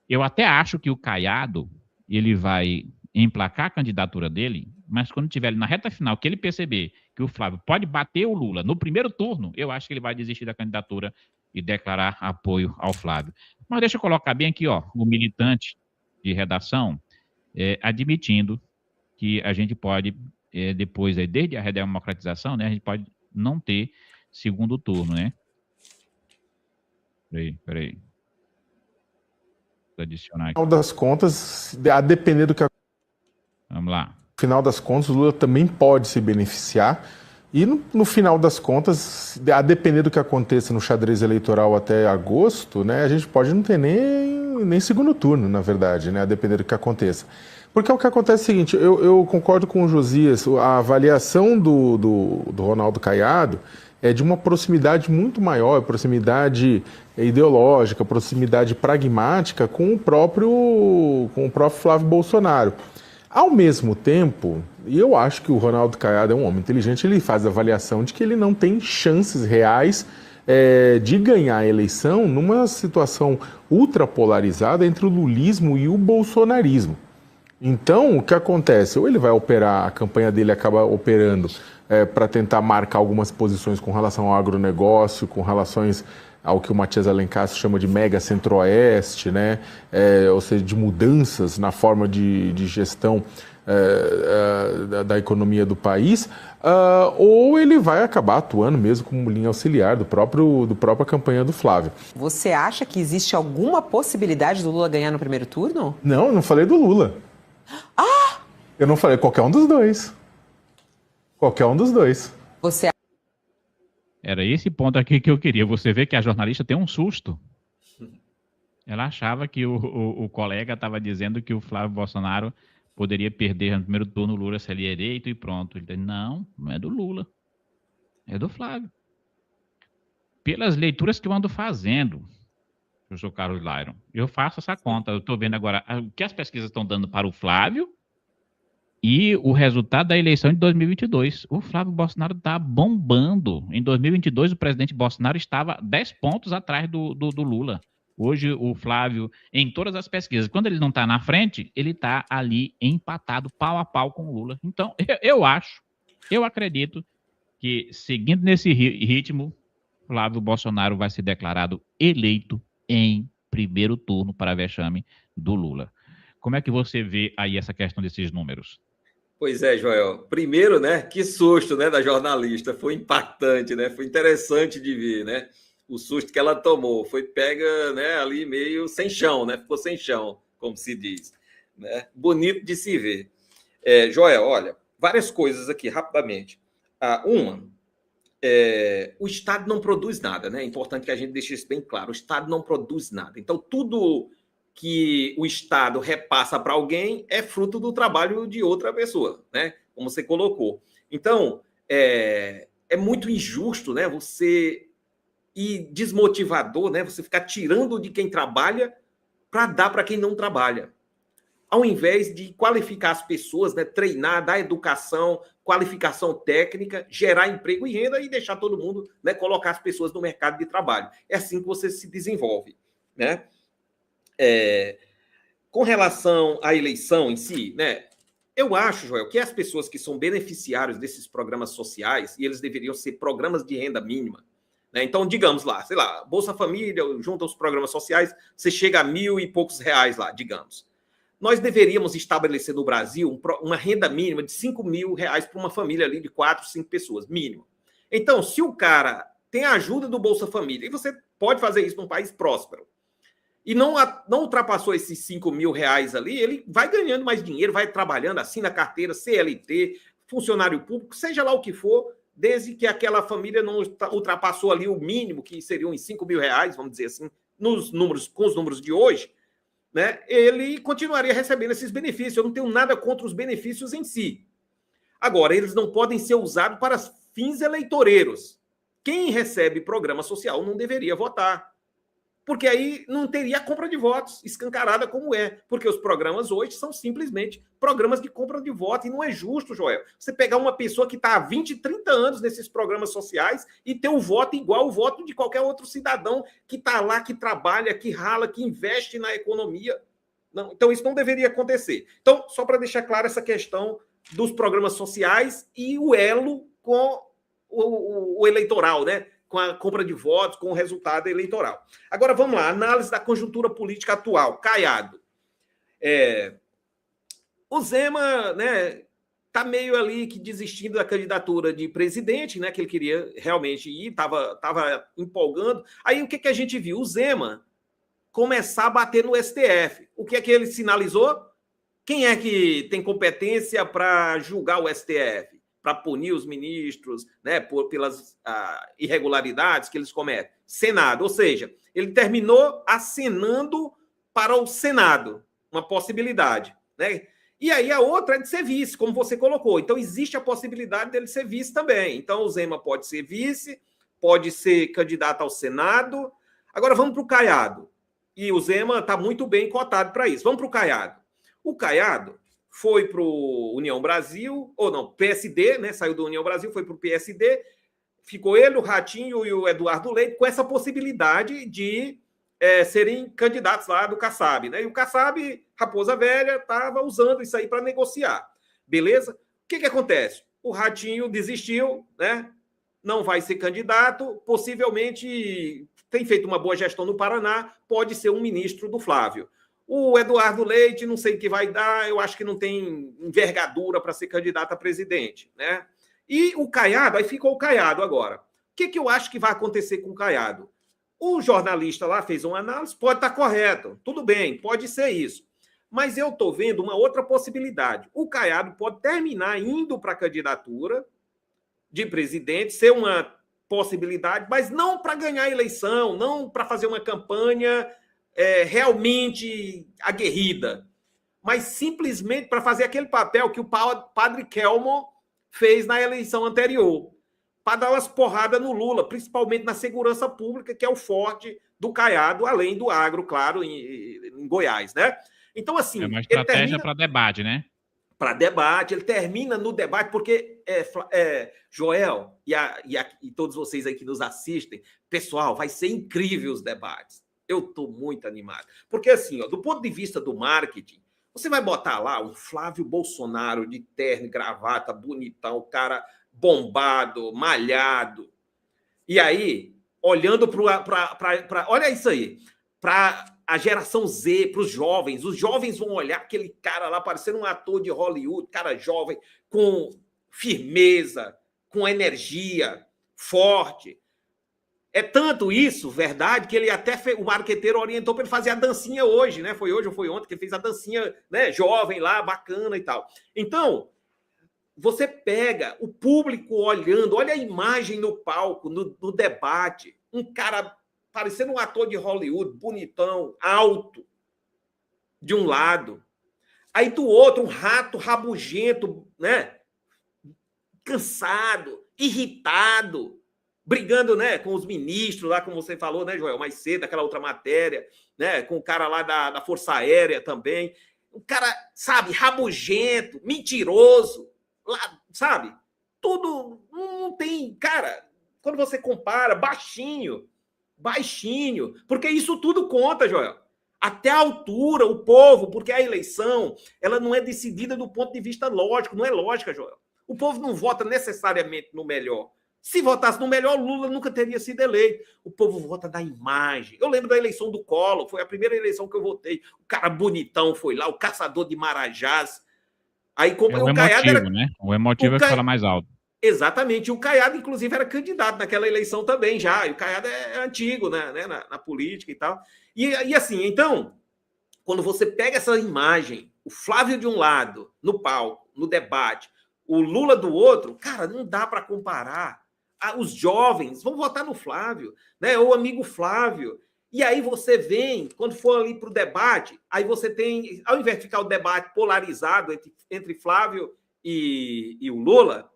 Eu até acho que o Caiado ele vai emplacar a candidatura dele, mas quando tiver na reta final que ele perceber que o Flávio pode bater o Lula no primeiro turno, eu acho que ele vai desistir da candidatura e declarar apoio ao Flávio. Mas deixa eu colocar bem aqui, ó, o militante de redação admitindo que a gente pode, depois, desde a redemocratização, né, a gente pode não ter segundo turno, né? Peraí. Vou adicionar aqui. No final das contas, a depender do que... Vamos lá. No final das contas, o Lula também pode se beneficiar. E no final das contas, a depender do que aconteça no xadrez eleitoral até agosto, né, a gente pode não ter nem segundo turno, na verdade, né, a depender do que aconteça. Porque o que acontece é o seguinte, eu concordo com o Josias, a avaliação do Ronaldo Caiado é de uma proximidade muito maior, proximidade ideológica, proximidade pragmática com o próprio Flávio Bolsonaro. Ao mesmo tempo, e eu acho que o Ronaldo Caiado é um homem inteligente, ele faz a avaliação de que ele não tem chances reais de ganhar a eleição numa situação ultrapolarizada entre o lulismo e o bolsonarismo. Então, o que acontece? Ou ele vai operar, a campanha dele acaba operando para tentar marcar algumas posições com relação ao agronegócio, com relações ao que o Matias Alencar chama de mega centro-oeste, né? Ou seja, de mudanças na forma de gestão da economia do país, ou ele vai acabar atuando mesmo como linha auxiliar do própria campanha do Flávio. Você acha que existe alguma possibilidade do Lula ganhar no primeiro turno? Não, eu não falei do Lula. Ah! Eu não falei qualquer um dos dois. Qualquer um dos dois. Você... Era esse ponto aqui que eu queria. Você vê que a jornalista tem um susto. Ela achava que o colega estava dizendo que o Flávio Bolsonaro poderia perder no primeiro turno o Lula se ele é eleito e pronto. Ele disse, não é do Lula. É do Flávio. Pelas leituras que eu ando fazendo, professor Carlos Lyron, eu faço essa conta. Eu estou vendo agora o que as pesquisas estão dando para o Flávio e o resultado da eleição de 2022. O Flávio Bolsonaro está bombando. Em 2022, o presidente Bolsonaro estava 10 pontos atrás do Lula. Hoje, o Flávio, em todas as pesquisas, quando ele não está na frente, ele está ali empatado, pau a pau com o Lula. Então, eu acredito que, seguindo nesse ritmo, Flávio Bolsonaro vai ser declarado eleito em primeiro turno para vexame do Lula. Como é que você vê aí essa questão desses números? Pois é, Joel. Primeiro, né, que susto, né, da jornalista. Foi impactante, né? Foi interessante de ver, né? O susto que ela tomou. Foi pega, né, ali meio sem chão, né? Ficou sem chão, como se diz. Né? Bonito de se ver. Joel, olha, várias coisas aqui, rapidamente. O Estado não produz nada, né? É importante que a gente deixe isso bem claro. O Estado não produz nada. Então, tudo que o Estado repassa para alguém é fruto do trabalho de outra pessoa, né? Como você colocou. Então, é muito injusto, né? E desmotivador, né? Você ficar tirando de quem trabalha para dar para quem não trabalha. Ao invés de qualificar as pessoas, né? Treinar, dar educação, qualificação técnica, gerar emprego e renda e deixar todo mundo, né? Colocar as pessoas no mercado de trabalho. É assim que você se desenvolve, né? Com relação à eleição em si, né? Eu acho, Joel, que as pessoas que são beneficiários desses programas sociais, e eles deveriam ser programas de renda mínima, né? Então, digamos lá, sei lá, Bolsa Família, junto aos programas sociais, você chega a R$1.000 e poucos lá, digamos. Nós deveríamos estabelecer no Brasil uma renda mínima de R$5.000 para uma família ali de 4, 5 pessoas, mínimo. Então, se o cara tem a ajuda do Bolsa Família, e você pode fazer isso num país próspero, e não ultrapassou esses R$5.000 ali, ele vai ganhando mais dinheiro, vai trabalhando, assina carteira, CLT, funcionário público, seja lá o que for, desde que aquela família não ultrapassou ali o mínimo, que seriam uns R$5.000, vamos dizer assim, com os números de hoje, né, ele continuaria recebendo esses benefícios. Eu não tenho nada contra os benefícios em si. Agora, eles não podem ser usados para fins eleitoreiros. Quem recebe programa social não deveria votar. Porque aí não teria compra de votos escancarada como é. Porque os programas hoje são simplesmente programas de compra de voto. E não é justo, Joel, você pegar uma pessoa que está há 20, 30 anos nesses programas sociais e ter o voto igual ao voto de qualquer outro cidadão que está lá, que trabalha, que rala, que investe na economia. Não, então, isso não deveria acontecer. Então, só para deixar clara essa questão dos programas sociais e o elo com o eleitoral, né? Com a compra de votos, com o resultado eleitoral. Agora, vamos lá, análise da conjuntura política atual. Caiado. O Zema, né, está meio ali que desistindo da candidatura de presidente, né, que ele queria realmente ir, estava empolgando. Aí o que a gente viu? O Zema começar a bater no STF. O que é que ele sinalizou? Quem é que tem competência para julgar o STF? Para punir os ministros, né, pelas irregularidades que eles cometem? Senado. Ou seja, ele terminou acenando para o Senado, uma possibilidade, né? E aí a outra é de ser vice, como você colocou. Então existe a possibilidade dele ser vice também. Então o Zema pode ser vice, pode ser candidato ao Senado. Agora vamos para o Caiado. E o Zema está muito bem cotado para isso. Vamos para o Caiado. O Caiado foi para o União Brasil, ou não, PSD, né? Saiu do União Brasil, foi para o PSD, ficou ele, o Ratinho e o Eduardo Leite com essa possibilidade de serem candidatos lá do Kassab, né? E o Kassab, Raposa Velha, estava usando isso aí para negociar. Beleza? O que acontece? O Ratinho desistiu, né? Não vai ser candidato, possivelmente tem feito uma boa gestão no Paraná, pode ser um ministro do Flávio. O Eduardo Leite, não sei o que vai dar, eu acho que não tem envergadura para ser candidato a presidente, né? E o Caiado, aí ficou o Caiado agora. O que eu acho que vai acontecer com o Caiado? O jornalista lá fez uma análise, pode estar correto, tudo bem, pode ser isso. Mas eu estou vendo uma outra possibilidade. O Caiado pode terminar indo para a candidatura de presidente, ser uma possibilidade, mas não para ganhar a eleição, não para fazer uma campanha realmente aguerrida, mas simplesmente para fazer aquele papel que o padre Kelmo fez na eleição anterior, para dar umas porradas no Lula, principalmente na segurança pública, que é o forte do Caiado, além do agro, claro, em Goiás, né? Então, assim... É uma estratégia para debate, né? Para debate, ele termina no debate, porque, Joel e todos vocês aí que nos assistem, pessoal, vai ser incrível os debates. Eu estou muito animado. Porque, assim, ó, do ponto de vista do marketing, você vai botar lá um Flávio Bolsonaro de terno e gravata, bonitão, cara bombado, malhado. E aí, olhando para... Olha isso aí. Para a geração Z, para os jovens vão olhar aquele cara lá parecendo um ator de Hollywood, cara jovem, com firmeza, com energia, forte. É tanto isso, verdade, que ele até o marqueteiro orientou para ele fazer a dancinha hoje, né? Foi hoje ou foi ontem que ele fez a dancinha, né? Jovem lá, bacana e tal. Então, você pega o público olhando, olha a imagem no palco, no debate, um cara parecendo um ator de Hollywood, bonitão, alto, de um lado. Aí do outro, um rato rabugento, né? Cansado, irritado, brigando, né, com os ministros lá, como você falou, né, Joel, mais cedo, aquela outra matéria, né, com o cara lá da Força Aérea também. Um cara, sabe, rabugento, mentiroso, lá, sabe? Tudo não tem, cara, quando você compara, baixinho, porque isso tudo conta, Joel. Até a altura, o povo, porque a eleição, ela não é decidida do ponto de vista lógico, não é lógica, Joel. O povo não vota necessariamente no melhor. Se votasse no melhor, Lula nunca teria sido eleito. O povo vota da imagem. Eu lembro da eleição do Collor, foi a primeira eleição que eu votei. O cara bonitão foi lá, o caçador de Marajás. Aí, como o Caiado era, né? O emotivo é que fala mais alto. Exatamente. O Caiado, inclusive, era candidato naquela eleição também já. E o Caiado é antigo, né? Na política e tal. E assim, então, quando você pega essa imagem, o Flávio de um lado, no palco, no debate, o Lula do outro, cara, não dá para comparar. Os jovens vão votar no Flávio, né? O amigo Flávio. E aí você vem, quando for ali para o debate, aí você tem, ao invés de ficar o debate polarizado entre Flávio e o Lula,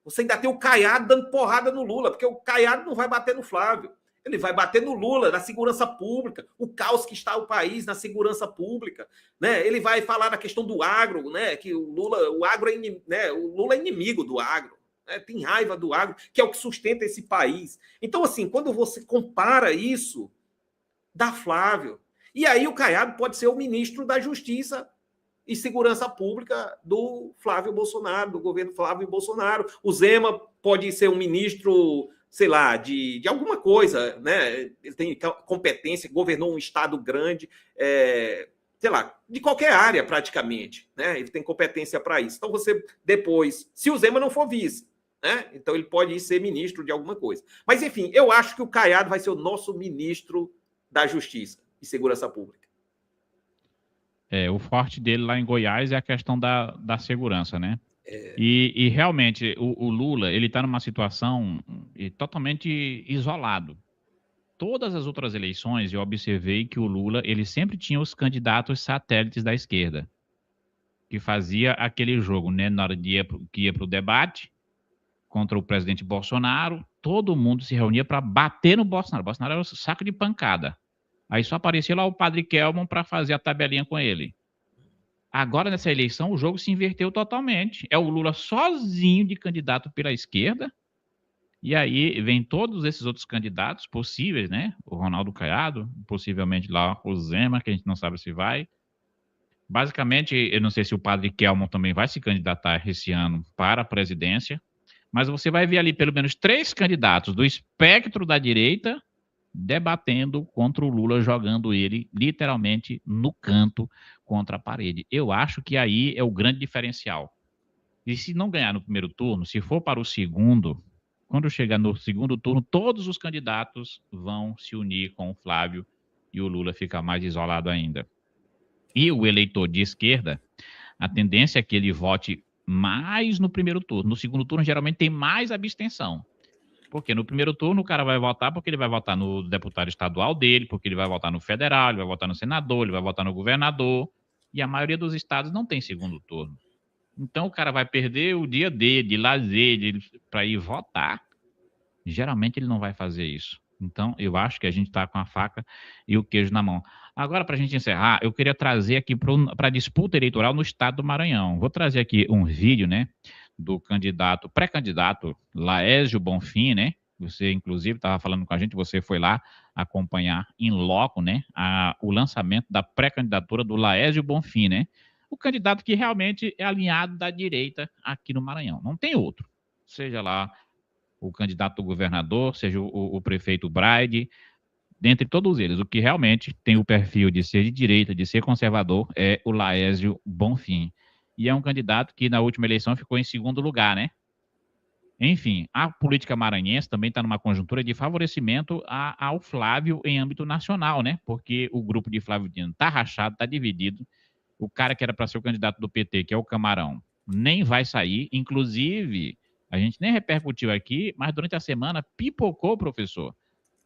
você ainda tem o Caiado dando porrada no Lula, porque o Caiado não vai bater no Flávio, ele vai bater no Lula, na segurança pública, o caos que está o país na segurança pública, né? Ele vai falar da questão do agro, né? Que o agro né? O Lula é inimigo do agro. Tem raiva do agro, que é o que sustenta esse país. Então, assim, quando você compara isso, dá Flávio. E aí o Caiado pode ser o ministro da Justiça e segurança pública do Flávio Bolsonaro, do governo Flávio Bolsonaro. O Zema pode ser um ministro, sei lá, de alguma coisa, né? Ele tem competência, governou um estado grande, sei lá, de qualquer área praticamente, né? Ele tem competência para isso. Então você depois, se o Zema não for vice, né? Então ele pode ir ser ministro de alguma coisa. Mas enfim, eu acho que o Caiado vai ser o nosso ministro da Justiça e Segurança Pública. O forte dele lá em Goiás é a questão da segurança, né? E realmente o Lula, ele está numa situação totalmente isolado. Todas as outras eleições eu observei que o Lula, ele sempre tinha os candidatos satélites da esquerda, que fazia aquele jogo, né? Na hora que ia para o debate contra o presidente Bolsonaro, todo mundo se reunia para bater no Bolsonaro. O Bolsonaro era um saco de pancada. Aí só aparecia lá o padre Kelman para fazer a tabelinha com ele. Agora, nessa eleição, o jogo se inverteu totalmente. É o Lula sozinho de candidato pela esquerda, e aí vem todos esses outros candidatos possíveis, né? O Ronaldo Caiado, possivelmente lá o Zema, que a gente não sabe se vai. Basicamente, eu não sei se o padre Kelman também vai se candidatar esse ano para a presidência, mas você vai ver ali pelo menos 3 candidatos do espectro da direita debatendo contra o Lula, jogando ele literalmente no canto contra a parede. Eu acho que aí é o grande diferencial. E se não ganhar no primeiro turno, se for para o segundo, quando chegar no segundo turno, todos os candidatos vão se unir com o Flávio e o Lula fica mais isolado ainda. E o eleitor de esquerda, a tendência é que ele vote mais no primeiro turno. No segundo turno, geralmente tem mais abstenção. Porque no primeiro turno o cara vai votar porque ele vai votar no deputado estadual dele, porque ele vai votar no federal, ele vai votar no senador, ele vai votar no governador. E a maioria dos estados não tem segundo turno. Então o cara vai perder o dia dele, de lazer, para ir votar. Geralmente ele não vai fazer isso. Então eu acho que a gente está com a faca e o queijo na mão. Agora, para a gente encerrar, eu queria trazer aqui para a disputa eleitoral no estado do Maranhão. Vou trazer aqui um vídeo, né? Do pré-candidato Laésio Bonfim, né? Você, inclusive, estava falando com a gente, você foi lá acompanhar in loco, né? O lançamento da pré-candidatura do Laésio Bonfim, né? O candidato que realmente é alinhado da direita aqui no Maranhão. Não tem outro. Seja lá o candidato do governador, seja o prefeito Braide, dentre todos eles, o que realmente tem o perfil de ser de direita, de ser conservador, é o Laésio Bonfim. E é um candidato que na última eleição ficou em segundo lugar, né? Enfim, a política maranhense também está numa conjuntura de favorecimento ao Flávio em âmbito nacional, né? Porque o grupo de Flávio Dino está rachado, está dividido. O cara que era para ser o candidato do PT, que é o Camarão, nem vai sair. Inclusive, a gente nem repercutiu aqui, mas durante a semana pipocou, professor,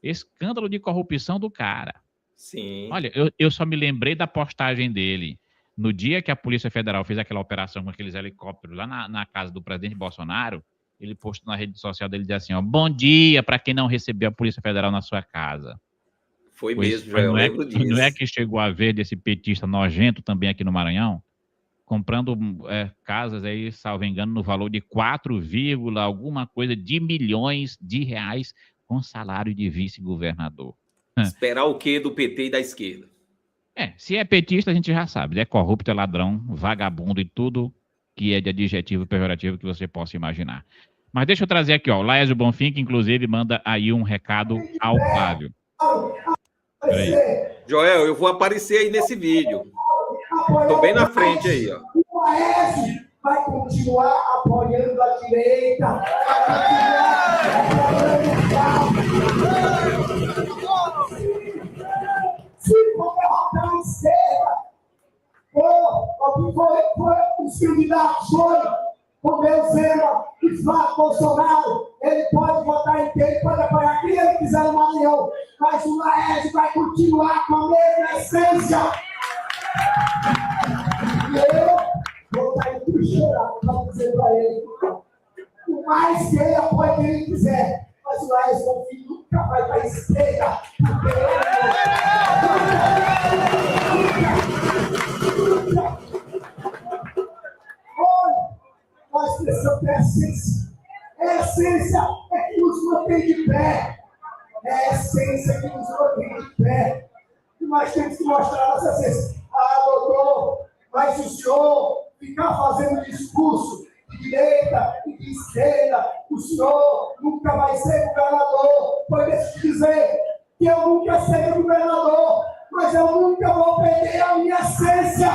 escândalo de corrupção do cara. Sim. Olha, eu só me lembrei da postagem dele no dia que a Polícia Federal fez aquela operação com aqueles helicópteros lá na casa do presidente Bolsonaro. Ele postou na rede social dele, diz assim, ó, bom dia para quem não recebeu a Polícia Federal na sua casa. Foi mesmo, já eu lembro disso. Não é que chegou a ver desse petista nojento também aqui no Maranhão, comprando casas aí, salvo engano, no valor de 4, alguma coisa de milhões de reais com salário de vice-governador. Esperar o quê do PT e da esquerda? Se é petista, a gente já sabe. É corrupto, é ladrão, vagabundo e tudo que é de adjetivo pejorativo que você possa imaginar. Mas deixa eu trazer aqui, ó, o Laésio Bonfim, que inclusive manda aí um recado ao Flávio. Peraí. Joel, eu vou aparecer aí nesse vídeo. Estou bem na frente aí, ó. O Laésio vai continuar apoiando a direita. Se for derrotar a esquerda, os candidatos foram o meu Zema e Flávio Bolsonaro, ele pode votar em quem, ele pode apoiar quem ele quiser no Maranhão, mas o Laésio vai continuar com a mesma essência. E eu vou estar empuxando para dizer para ele, o mais que ele apoie quem ele quiser, mas o Laésio Bonfim nunca vai para a esquerda, porque nós precisamos ter essência. A essência é que nos mantém de pé. É a essência que nos mantém de pé. E nós temos que mostrar a nossa essência. Doutor, mas Mas o senhor ficar fazendo discurso de direita e de esquerda, o senhor nunca vai ser governador. Pois deixa eu dizer que eu nunca serei governador, mas eu nunca vou perder a minha essência.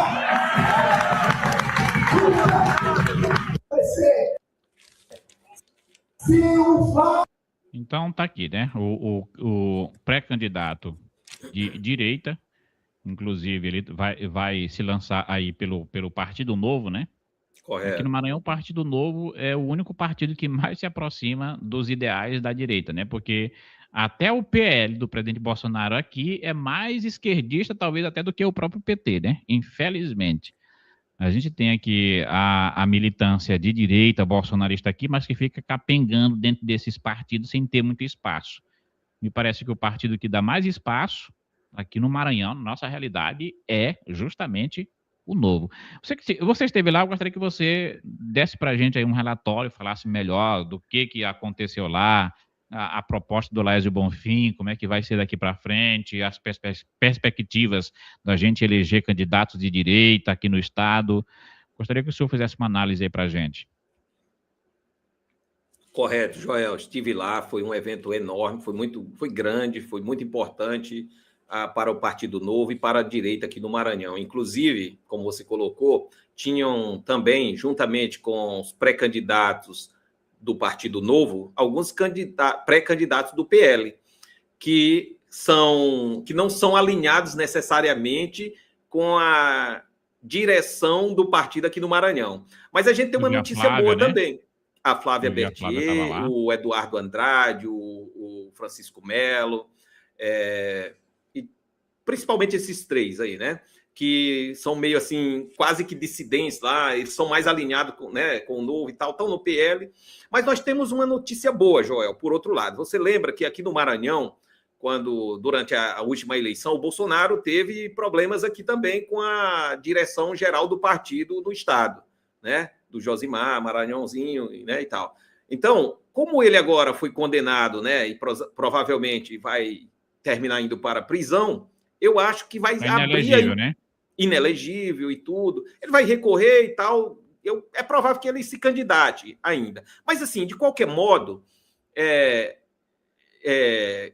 Se o Flávio... Então tá aqui, né? O pré-candidato de direita, inclusive, ele vai se lançar aí pelo Partido Novo, né? Correto. Aqui no Maranhão, o Partido Novo é o único partido que mais se aproxima dos ideais da direita, né? Porque até o PL do presidente Bolsonaro aqui é mais esquerdista, talvez até do que o próprio PT, né? Infelizmente. A gente tem aqui a militância de direita bolsonarista aqui, mas que fica capengando dentro desses partidos sem ter muito espaço. Me parece que o partido que dá mais espaço aqui no Maranhão, na nossa realidade, é justamente o Novo. Você esteve lá, eu gostaria que você desse para a gente aí um relatório, falasse melhor do que aconteceu lá, a proposta do Laésio Bonfim, como é que vai ser daqui para frente, as perspectivas da gente eleger candidatos de direita aqui no Estado. Gostaria que o senhor fizesse uma análise aí para a gente. Correto, Joel. Estive lá, foi um evento enorme, foi grande, foi muito importante para o Partido Novo e para a direita aqui no Maranhão. Inclusive, como você colocou, tinham também, juntamente com os pré-candidatos do Partido Novo, alguns pré-candidatos do PL, que não são alinhados necessariamente com a direção do partido aqui no Maranhão. Mas a gente tem uma notícia boa, né? Também. A Flávia Berthier, o Eduardo Andrade, o Francisco Melo, e principalmente esses três aí, né? Que são meio assim, quase que dissidentes lá, eles são mais alinhados com o Novo e tal, estão no PL. Mas nós temos uma notícia boa, Joel, por outro lado. Você lembra que aqui no Maranhão, durante a última eleição, o Bolsonaro teve problemas aqui também com a direção geral do partido no Estado, né? Do Josimar, Maranhãozinho, né, e tal. Então, como ele agora foi condenado, né, e provavelmente vai terminar indo para a prisão, eu acho que vai abrir aí, né? Inelegível e tudo. Ele vai recorrer e tal. É provável que ele se candidate ainda. Mas, assim, de qualquer modo,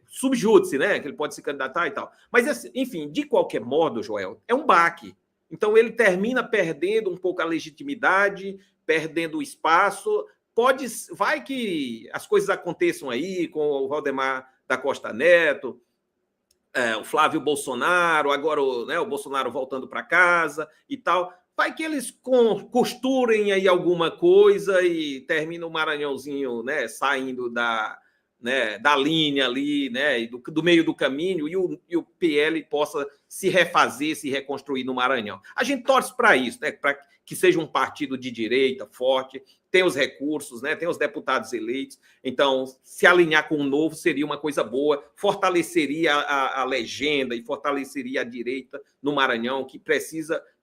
subjúdice, né? Que ele pode se candidatar e tal. Mas, assim, enfim, de qualquer modo, Joel, é um baque. Então, ele termina perdendo um pouco a legitimidade, perdendo o espaço. Vai que as coisas aconteçam aí com o Valdemar da Costa Neto, o Flávio Bolsonaro, agora o Bolsonaro voltando para casa e tal. Vai que eles costurem aí alguma coisa e termina o Maranhãozinho, né, saindo da linha ali, né, e do meio do caminho, e o PL possa se refazer, se reconstruir no Maranhão. A gente torce para isso, né, para que seja um partido de direita forte, tem os recursos, né, tem os deputados eleitos. Então, se alinhar com o Novo seria uma coisa boa, fortaleceria a legenda e fortaleceria a direita no Maranhão, que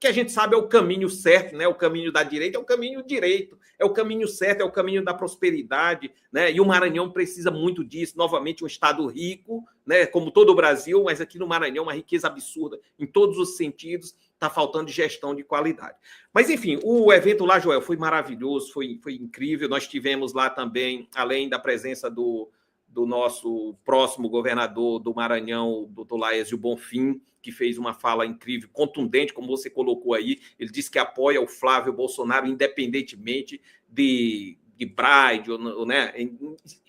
a gente sabe é o caminho certo, né? O caminho da direita é o caminho direito, é o caminho certo, é o caminho da prosperidade, né? E o Maranhão precisa muito disso. Novamente, um estado rico, né? Como todo o Brasil, mas aqui no Maranhão uma riqueza absurda em todos os sentidos. Está faltando gestão de qualidade. Mas, enfim, o evento lá, Joel, foi maravilhoso, foi incrível. Nós tivemos lá também, além da presença do nosso próximo governador do Maranhão, doutor Laésio Bonfim, que fez uma fala incrível, contundente, como você colocou aí. Ele disse que apoia o Flávio Bolsonaro, independentemente de Braide, né?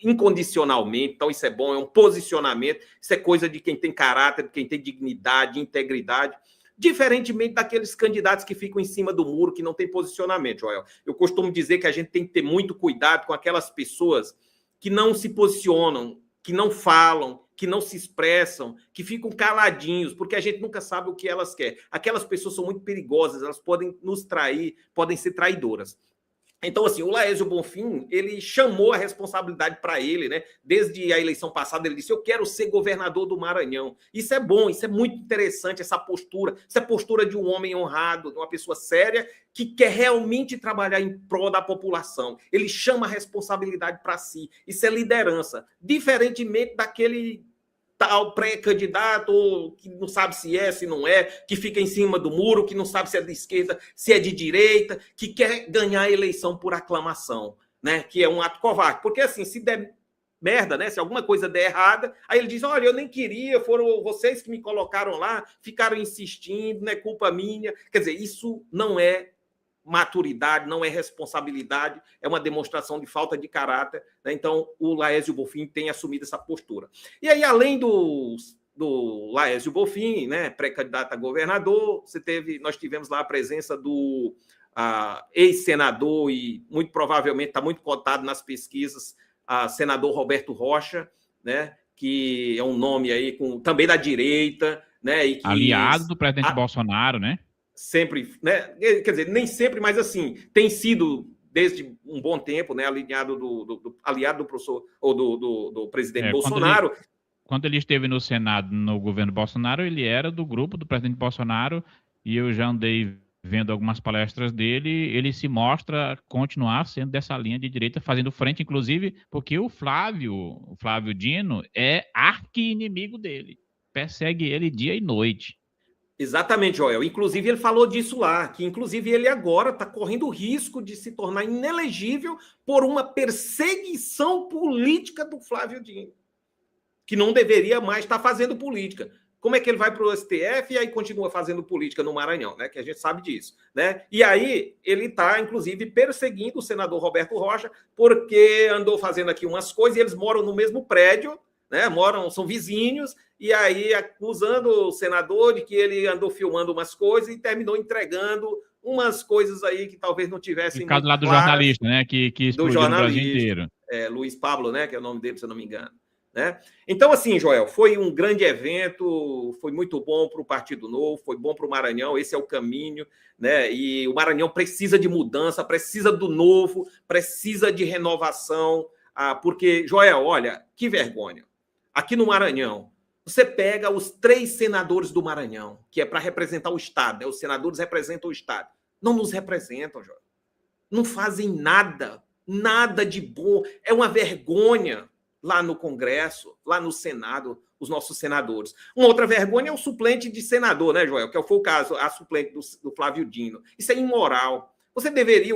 Incondicionalmente. Então, isso é bom, é um posicionamento. Isso é coisa de quem tem caráter, de quem tem dignidade, integridade. Diferentemente daqueles candidatos que ficam em cima do muro, que não tem posicionamento, Joel. Eu costumo dizer que a gente tem que ter muito cuidado com aquelas pessoas que não se posicionam, que não falam, que não se expressam, que ficam caladinhos, porque a gente nunca sabe o que elas querem. Aquelas pessoas são muito perigosas, elas podem nos trair, podem ser traidoras. Então, assim, o Laésio Bonfim, ele chamou a responsabilidade para ele, né? Desde a eleição passada, ele disse, eu quero ser governador do Maranhão. Isso é bom, isso é muito interessante, essa postura. Essa postura de um homem honrado, de uma pessoa séria, que quer realmente trabalhar em prol da população. Ele chama a responsabilidade para si. Isso é liderança. Diferentemente tal pré-candidato que não sabe se é, se não é, que fica em cima do muro, que não sabe se é de esquerda, se é de direita, que quer ganhar a eleição por aclamação, né? Que é um ato covarde. Porque assim, se der merda, né? Se alguma coisa der errada, aí ele diz, olha, eu nem queria, foram vocês que me colocaram lá, ficaram insistindo, não é culpa minha. Quer dizer, isso não é maturidade, não é responsabilidade, é uma demonstração de falta de caráter, né? Então, o Laércio Bonfim tem assumido essa postura. E aí, além do Laércio Bonfim, né, pré-candidato a governador, nós tivemos lá a presença do ex-senador e, muito provavelmente, está muito cotado nas pesquisas, senador Roberto Rocha, né, que é um nome aí também da direita, né, e que, aliado do presidente Bolsonaro, né? Sempre, né? Quer dizer, nem sempre, mas assim, tem sido desde um bom tempo, né? Aliado do professor ou do presidente Bolsonaro. Quando ele esteve no Senado, no governo Bolsonaro, ele era do grupo do presidente Bolsonaro, e eu já andei vendo algumas palestras dele, ele se mostra continuar sendo dessa linha de direita, fazendo frente, inclusive, porque o Flávio Dino é arqui-inimigo dele, persegue ele dia e noite. Exatamente, Joel. Inclusive, ele falou disso lá, que inclusive ele agora está correndo o risco de se tornar inelegível por uma perseguição política do Flávio Dino, que não deveria mais estar fazendo política. Como é que ele vai para o STF e aí continua fazendo política no Maranhão, né? Que a gente sabe disso, né? E aí ele está, inclusive, perseguindo o senador Roberto Rocha, porque andou fazendo aqui umas coisas e eles moram no mesmo prédio, né? São vizinhos, e aí acusando o senador de que ele andou filmando umas coisas e terminou entregando umas coisas aí que talvez não tivessem... No caso lá do jornalista, né? Que explodiu no Brasil inteiro. Luiz Pablo, né? Que é o nome dele, se eu não me engano. Né? Então, assim, Joel, foi um grande evento, foi muito bom para o Partido Novo, foi bom para o Maranhão, esse é o caminho, né? E o Maranhão precisa de mudança, precisa do novo, precisa de renovação, porque, Joel, olha, que vergonha. Aqui no Maranhão, você pega os 3 senadores do Maranhão, que é para representar o Estado, né? Os senadores representam o Estado. Não nos representam, Joel. Não fazem nada de bom. É uma vergonha lá no Congresso, lá no Senado, os nossos senadores. Uma outra vergonha é o suplente de senador, né, Joel? Que foi o caso, a suplente do Flávio Dino. Isso é imoral. O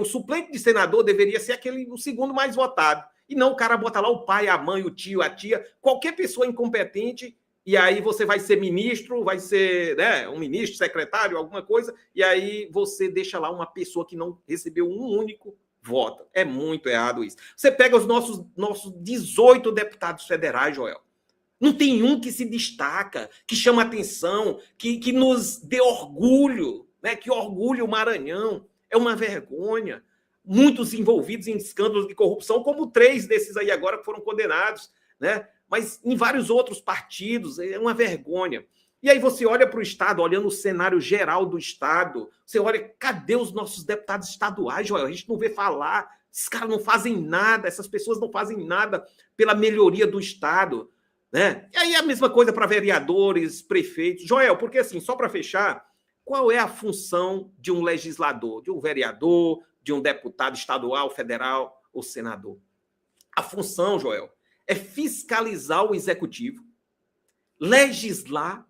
suplente de senador deveria ser o segundo mais votado. E não o cara bota lá o pai, a mãe, o tio, a tia, qualquer pessoa incompetente, e aí você vai ser ministro, vai ser, né, um ministro, secretário, alguma coisa, e aí você deixa lá uma pessoa que não recebeu um único voto. É muito errado isso. Você pega os nossos 18 deputados federais, Joel. Não tem um que se destaca, que chama atenção, que nos dê orgulho, né? Que orgulhe o Maranhão. É uma vergonha. Muitos envolvidos em escândalos de corrupção, como 3 desses aí agora que foram condenados, né? Mas em vários outros partidos, é uma vergonha. E aí você olha para o Estado, olhando o cenário geral do Estado, você olha, cadê os nossos deputados estaduais, Joel? A gente não vê falar, esses caras não fazem nada, essas pessoas não fazem nada pela melhoria do Estado, né? E aí a mesma coisa para vereadores, prefeitos. Joel, porque assim, só para fechar, qual é a função de um legislador, de um vereador, de um deputado estadual, federal ou senador? A função, Joel, é fiscalizar o executivo, legislar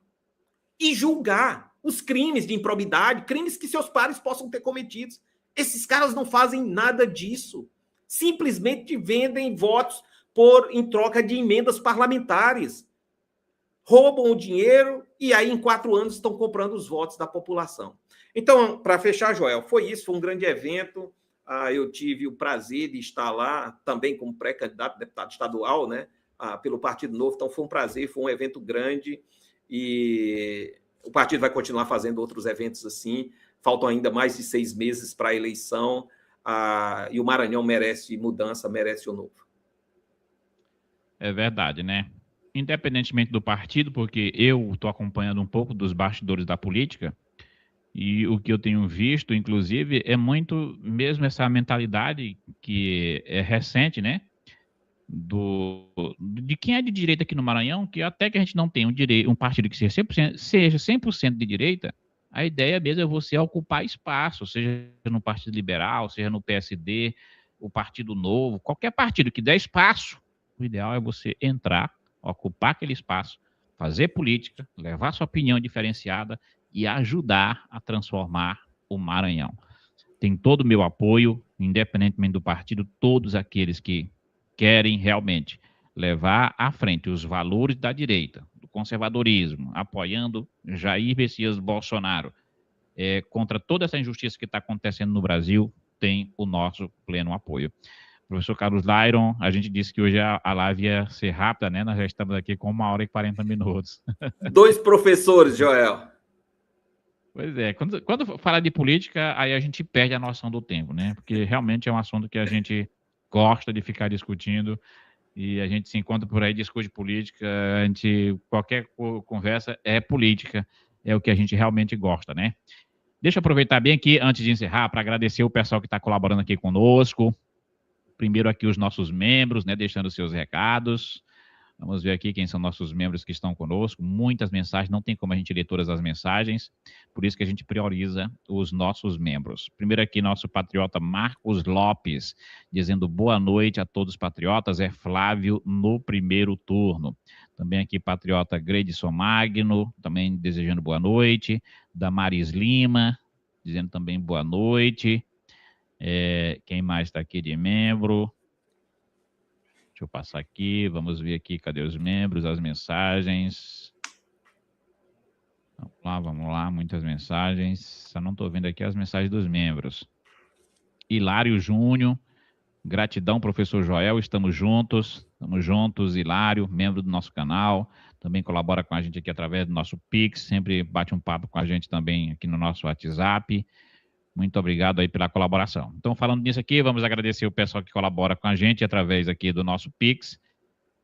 e julgar os crimes de improbidade, crimes que seus pares possam ter cometido. Esses caras não fazem nada disso. Simplesmente vendem votos em troca de emendas parlamentares. Roubam o dinheiro e aí em 4 anos estão comprando os votos da população. Então, para fechar, Joel, foi isso, foi um grande evento. Eu tive o prazer de estar lá também como pré-candidato a deputado estadual, né, pelo Partido Novo. Então, foi um prazer, foi um evento grande. E o partido vai continuar fazendo outros eventos assim. Faltam ainda mais de 6 meses para a eleição, e o Maranhão merece mudança, merece o novo. É verdade, né? Independentemente do partido, porque eu estou acompanhando um pouco dos bastidores da política, e o que eu tenho visto, inclusive, é muito mesmo essa mentalidade que é recente, né? De quem é de direita aqui no Maranhão, que até que a gente não tem um partido que seja 100% de direita, a ideia mesmo é você ocupar espaço, seja no Partido Liberal, seja no PSD, o Partido Novo, qualquer partido que der espaço, o ideal é você entrar, ocupar aquele espaço fazer política, levar sua opinião diferenciada e ajudar a transformar o Maranhão. Tem todo o meu apoio, independentemente do partido, todos aqueles que querem realmente levar à frente os valores da direita, do conservadorismo, apoiando Jair Messias Bolsonaro, contra toda essa injustiça que está acontecendo no Brasil, tem o nosso pleno apoio. Professor Carlos Lyron, a gente disse que hoje a live ia ser rápida, né? Nós já estamos aqui com 1h e 40 minutos. 2 professores, Joel. Pois é, quando fala de política, aí a gente perde a noção do tempo, né? Porque realmente é um assunto que a gente gosta de ficar discutindo e a gente se encontra por aí, discute política, qualquer conversa é política, é o que a gente realmente gosta, né? Deixa eu aproveitar bem aqui, antes de encerrar, para agradecer o pessoal que está colaborando aqui conosco. Primeiro aqui os nossos membros, né, deixando seus recados. Vamos ver aqui quem são nossos membros que estão conosco. Muitas mensagens, não tem como a gente ler todas as mensagens, por isso que a gente prioriza os nossos membros. Primeiro aqui, nosso patriota Marcos Lopes, dizendo boa noite a todos os patriotas, é Flávio no primeiro turno. Também aqui, patriota Gredson Magno, também desejando boa noite. Damaris Lima, dizendo também boa noite. Quem mais está aqui de membro? Deixa eu passar aqui, vamos ver aqui, cadê os membros, as mensagens. Vamos lá, muitas mensagens. Só não estou vendo aqui as mensagens dos membros. Hilário Júnior, gratidão, professor Joel, estamos juntos, Hilário, membro do nosso canal, também colabora com a gente aqui através do nosso Pix, sempre bate um papo com a gente também aqui no nosso WhatsApp. Muito obrigado aí pela colaboração. Então, falando nisso aqui, vamos agradecer o pessoal que colabora com a gente através aqui do nosso Pix.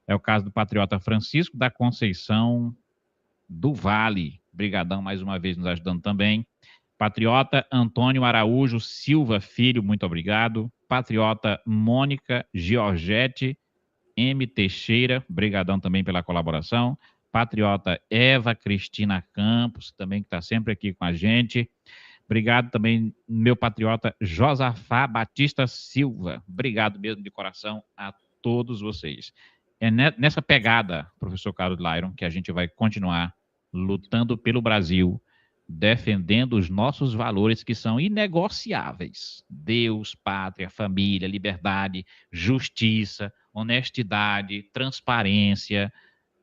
É o caso do patriota Francisco da Conceição do Vale. Brigadão mais uma vez nos ajudando também. Patriota Antônio Araújo Silva Filho, muito obrigado. Patriota Mônica Giorgetti M. Teixeira, brigadão também pela colaboração. Patriota Eva Cristina Campos, também que está sempre aqui com a gente. Obrigado também, meu patriota Josafá Batista Silva. Obrigado mesmo de coração a todos vocês. É nessa pegada, professor Carlos Lyron, que a gente vai continuar lutando pelo Brasil, defendendo os nossos valores que são inegociáveis. Deus, pátria, família, liberdade, justiça, honestidade, transparência.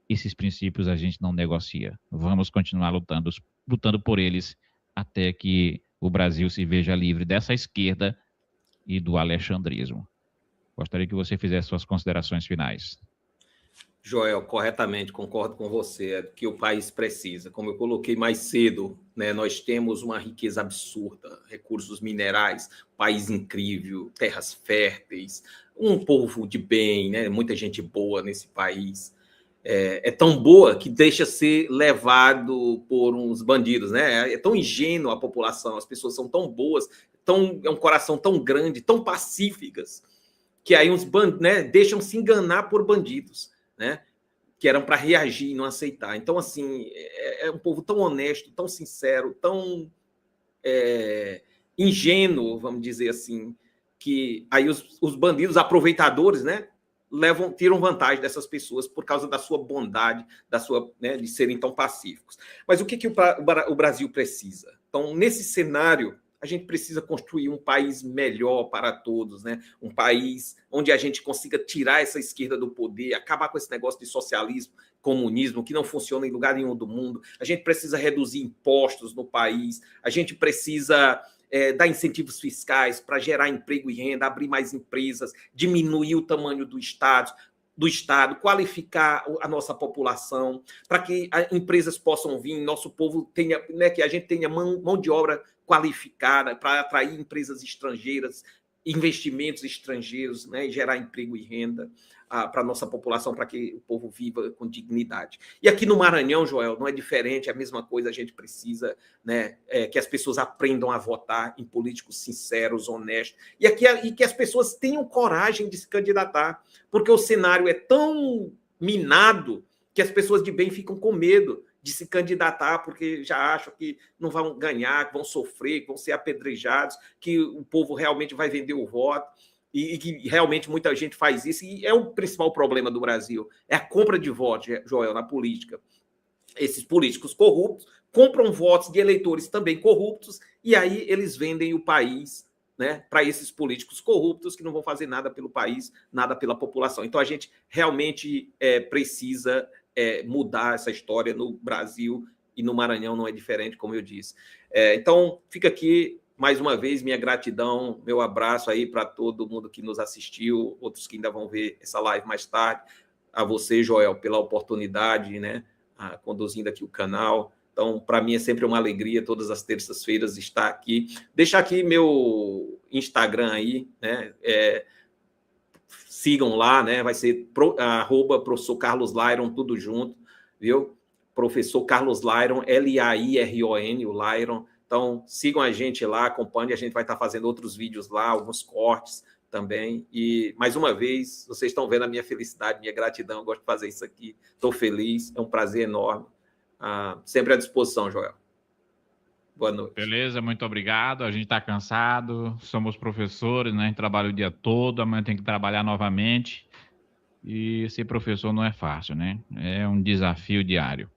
Esses princípios a gente não negocia. Vamos continuar lutando por eles até que o Brasil se veja livre dessa esquerda e do alexandrismo. Gostaria que você fizesse suas considerações finais. Joel, corretamente, concordo com você, é que o país precisa. Como eu coloquei mais cedo, né, nós temos uma riqueza absurda, recursos minerais, país incrível, terras férteis, um povo de bem, né, muita gente boa nesse país. É tão boa que deixa ser levado por uns bandidos, né? É tão ingênua a população, as pessoas são tão boas, é um coração tão grande, tão pacíficas, que aí uns bandidos, né, deixam se enganar por bandidos, né? Que eram para reagir e não aceitar. Então, assim, é um povo tão honesto, tão sincero, tão ingênuo, vamos dizer assim, que aí os bandidos aproveitadores, né? Tiram vantagem dessas pessoas por causa da sua bondade, né, de serem tão pacíficos. Mas o que o Brasil precisa? Então, nesse cenário, a gente precisa construir um país melhor para todos, né? Um país onde a gente consiga tirar essa esquerda do poder, acabar com esse negócio de socialismo, comunismo, que não funciona em lugar nenhum do mundo. A gente precisa reduzir impostos no país, a gente precisa dar incentivos fiscais para gerar emprego e renda, abrir mais empresas, diminuir o tamanho do Estado, qualificar a nossa população, para que empresas possam vir, nosso povo tenha, né, que a gente tenha mão de obra qualificada para atrair empresas estrangeiras, investimentos estrangeiros, né, e gerar emprego e renda para a nossa população, para que o povo viva com dignidade. E aqui no Maranhão, Joel, não é diferente, é a mesma coisa, a gente precisa, né, que as pessoas aprendam a votar em políticos sinceros, honestos, e que as pessoas tenham coragem de se candidatar, porque o cenário é tão minado que as pessoas de bem ficam com medo de se candidatar, porque já acham que não vão ganhar, que vão sofrer, que vão ser apedrejados, que o povo realmente vai vender o voto, e que realmente muita gente faz isso, e é o principal problema do Brasil, é a compra de votos, Joel, na política. esses políticos corruptos, compram votos de eleitores também corruptos, e aí eles vendem o país, né, para esses políticos corruptos que não vão fazer nada pelo país, nada pela população. Então a gente realmente precisa mudar essa história no Brasil, e no Maranhão não é diferente, como eu disse. Então fica aqui mais uma vez minha gratidão, meu abraço aí para todo mundo que nos assistiu, outros que ainda vão ver essa live mais tarde, a você, Joel, pela oportunidade, né, conduzindo aqui o canal. Então, para mim é sempre uma alegria, todas as terças-feiras, estar aqui. Deixar aqui meu Instagram aí, né? Sigam lá, né? Vai ser @professor Carlos Lairon, tudo junto, viu? Professor Carlos Lairon, Lairon, o Lairon. Então, sigam a gente lá, acompanhem, a gente vai estar fazendo outros vídeos lá, alguns cortes também. E, mais uma vez, vocês estão vendo a minha felicidade, minha gratidão, eu gosto de fazer isso aqui. Estou feliz, é um prazer enorme. Sempre à disposição, Joel. Boa noite. Beleza, muito obrigado. A gente está cansado, somos professores, né? A gente trabalha o dia todo, amanhã tem que trabalhar novamente. E ser professor não é fácil, né? É um desafio diário.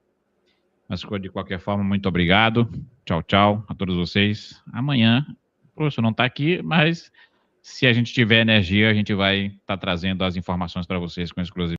Mas, de qualquer forma, muito obrigado. Tchau, tchau a todos vocês. Amanhã, o professor não está aqui, mas se a gente tiver energia, a gente vai estar trazendo as informações para vocês com exclusividade.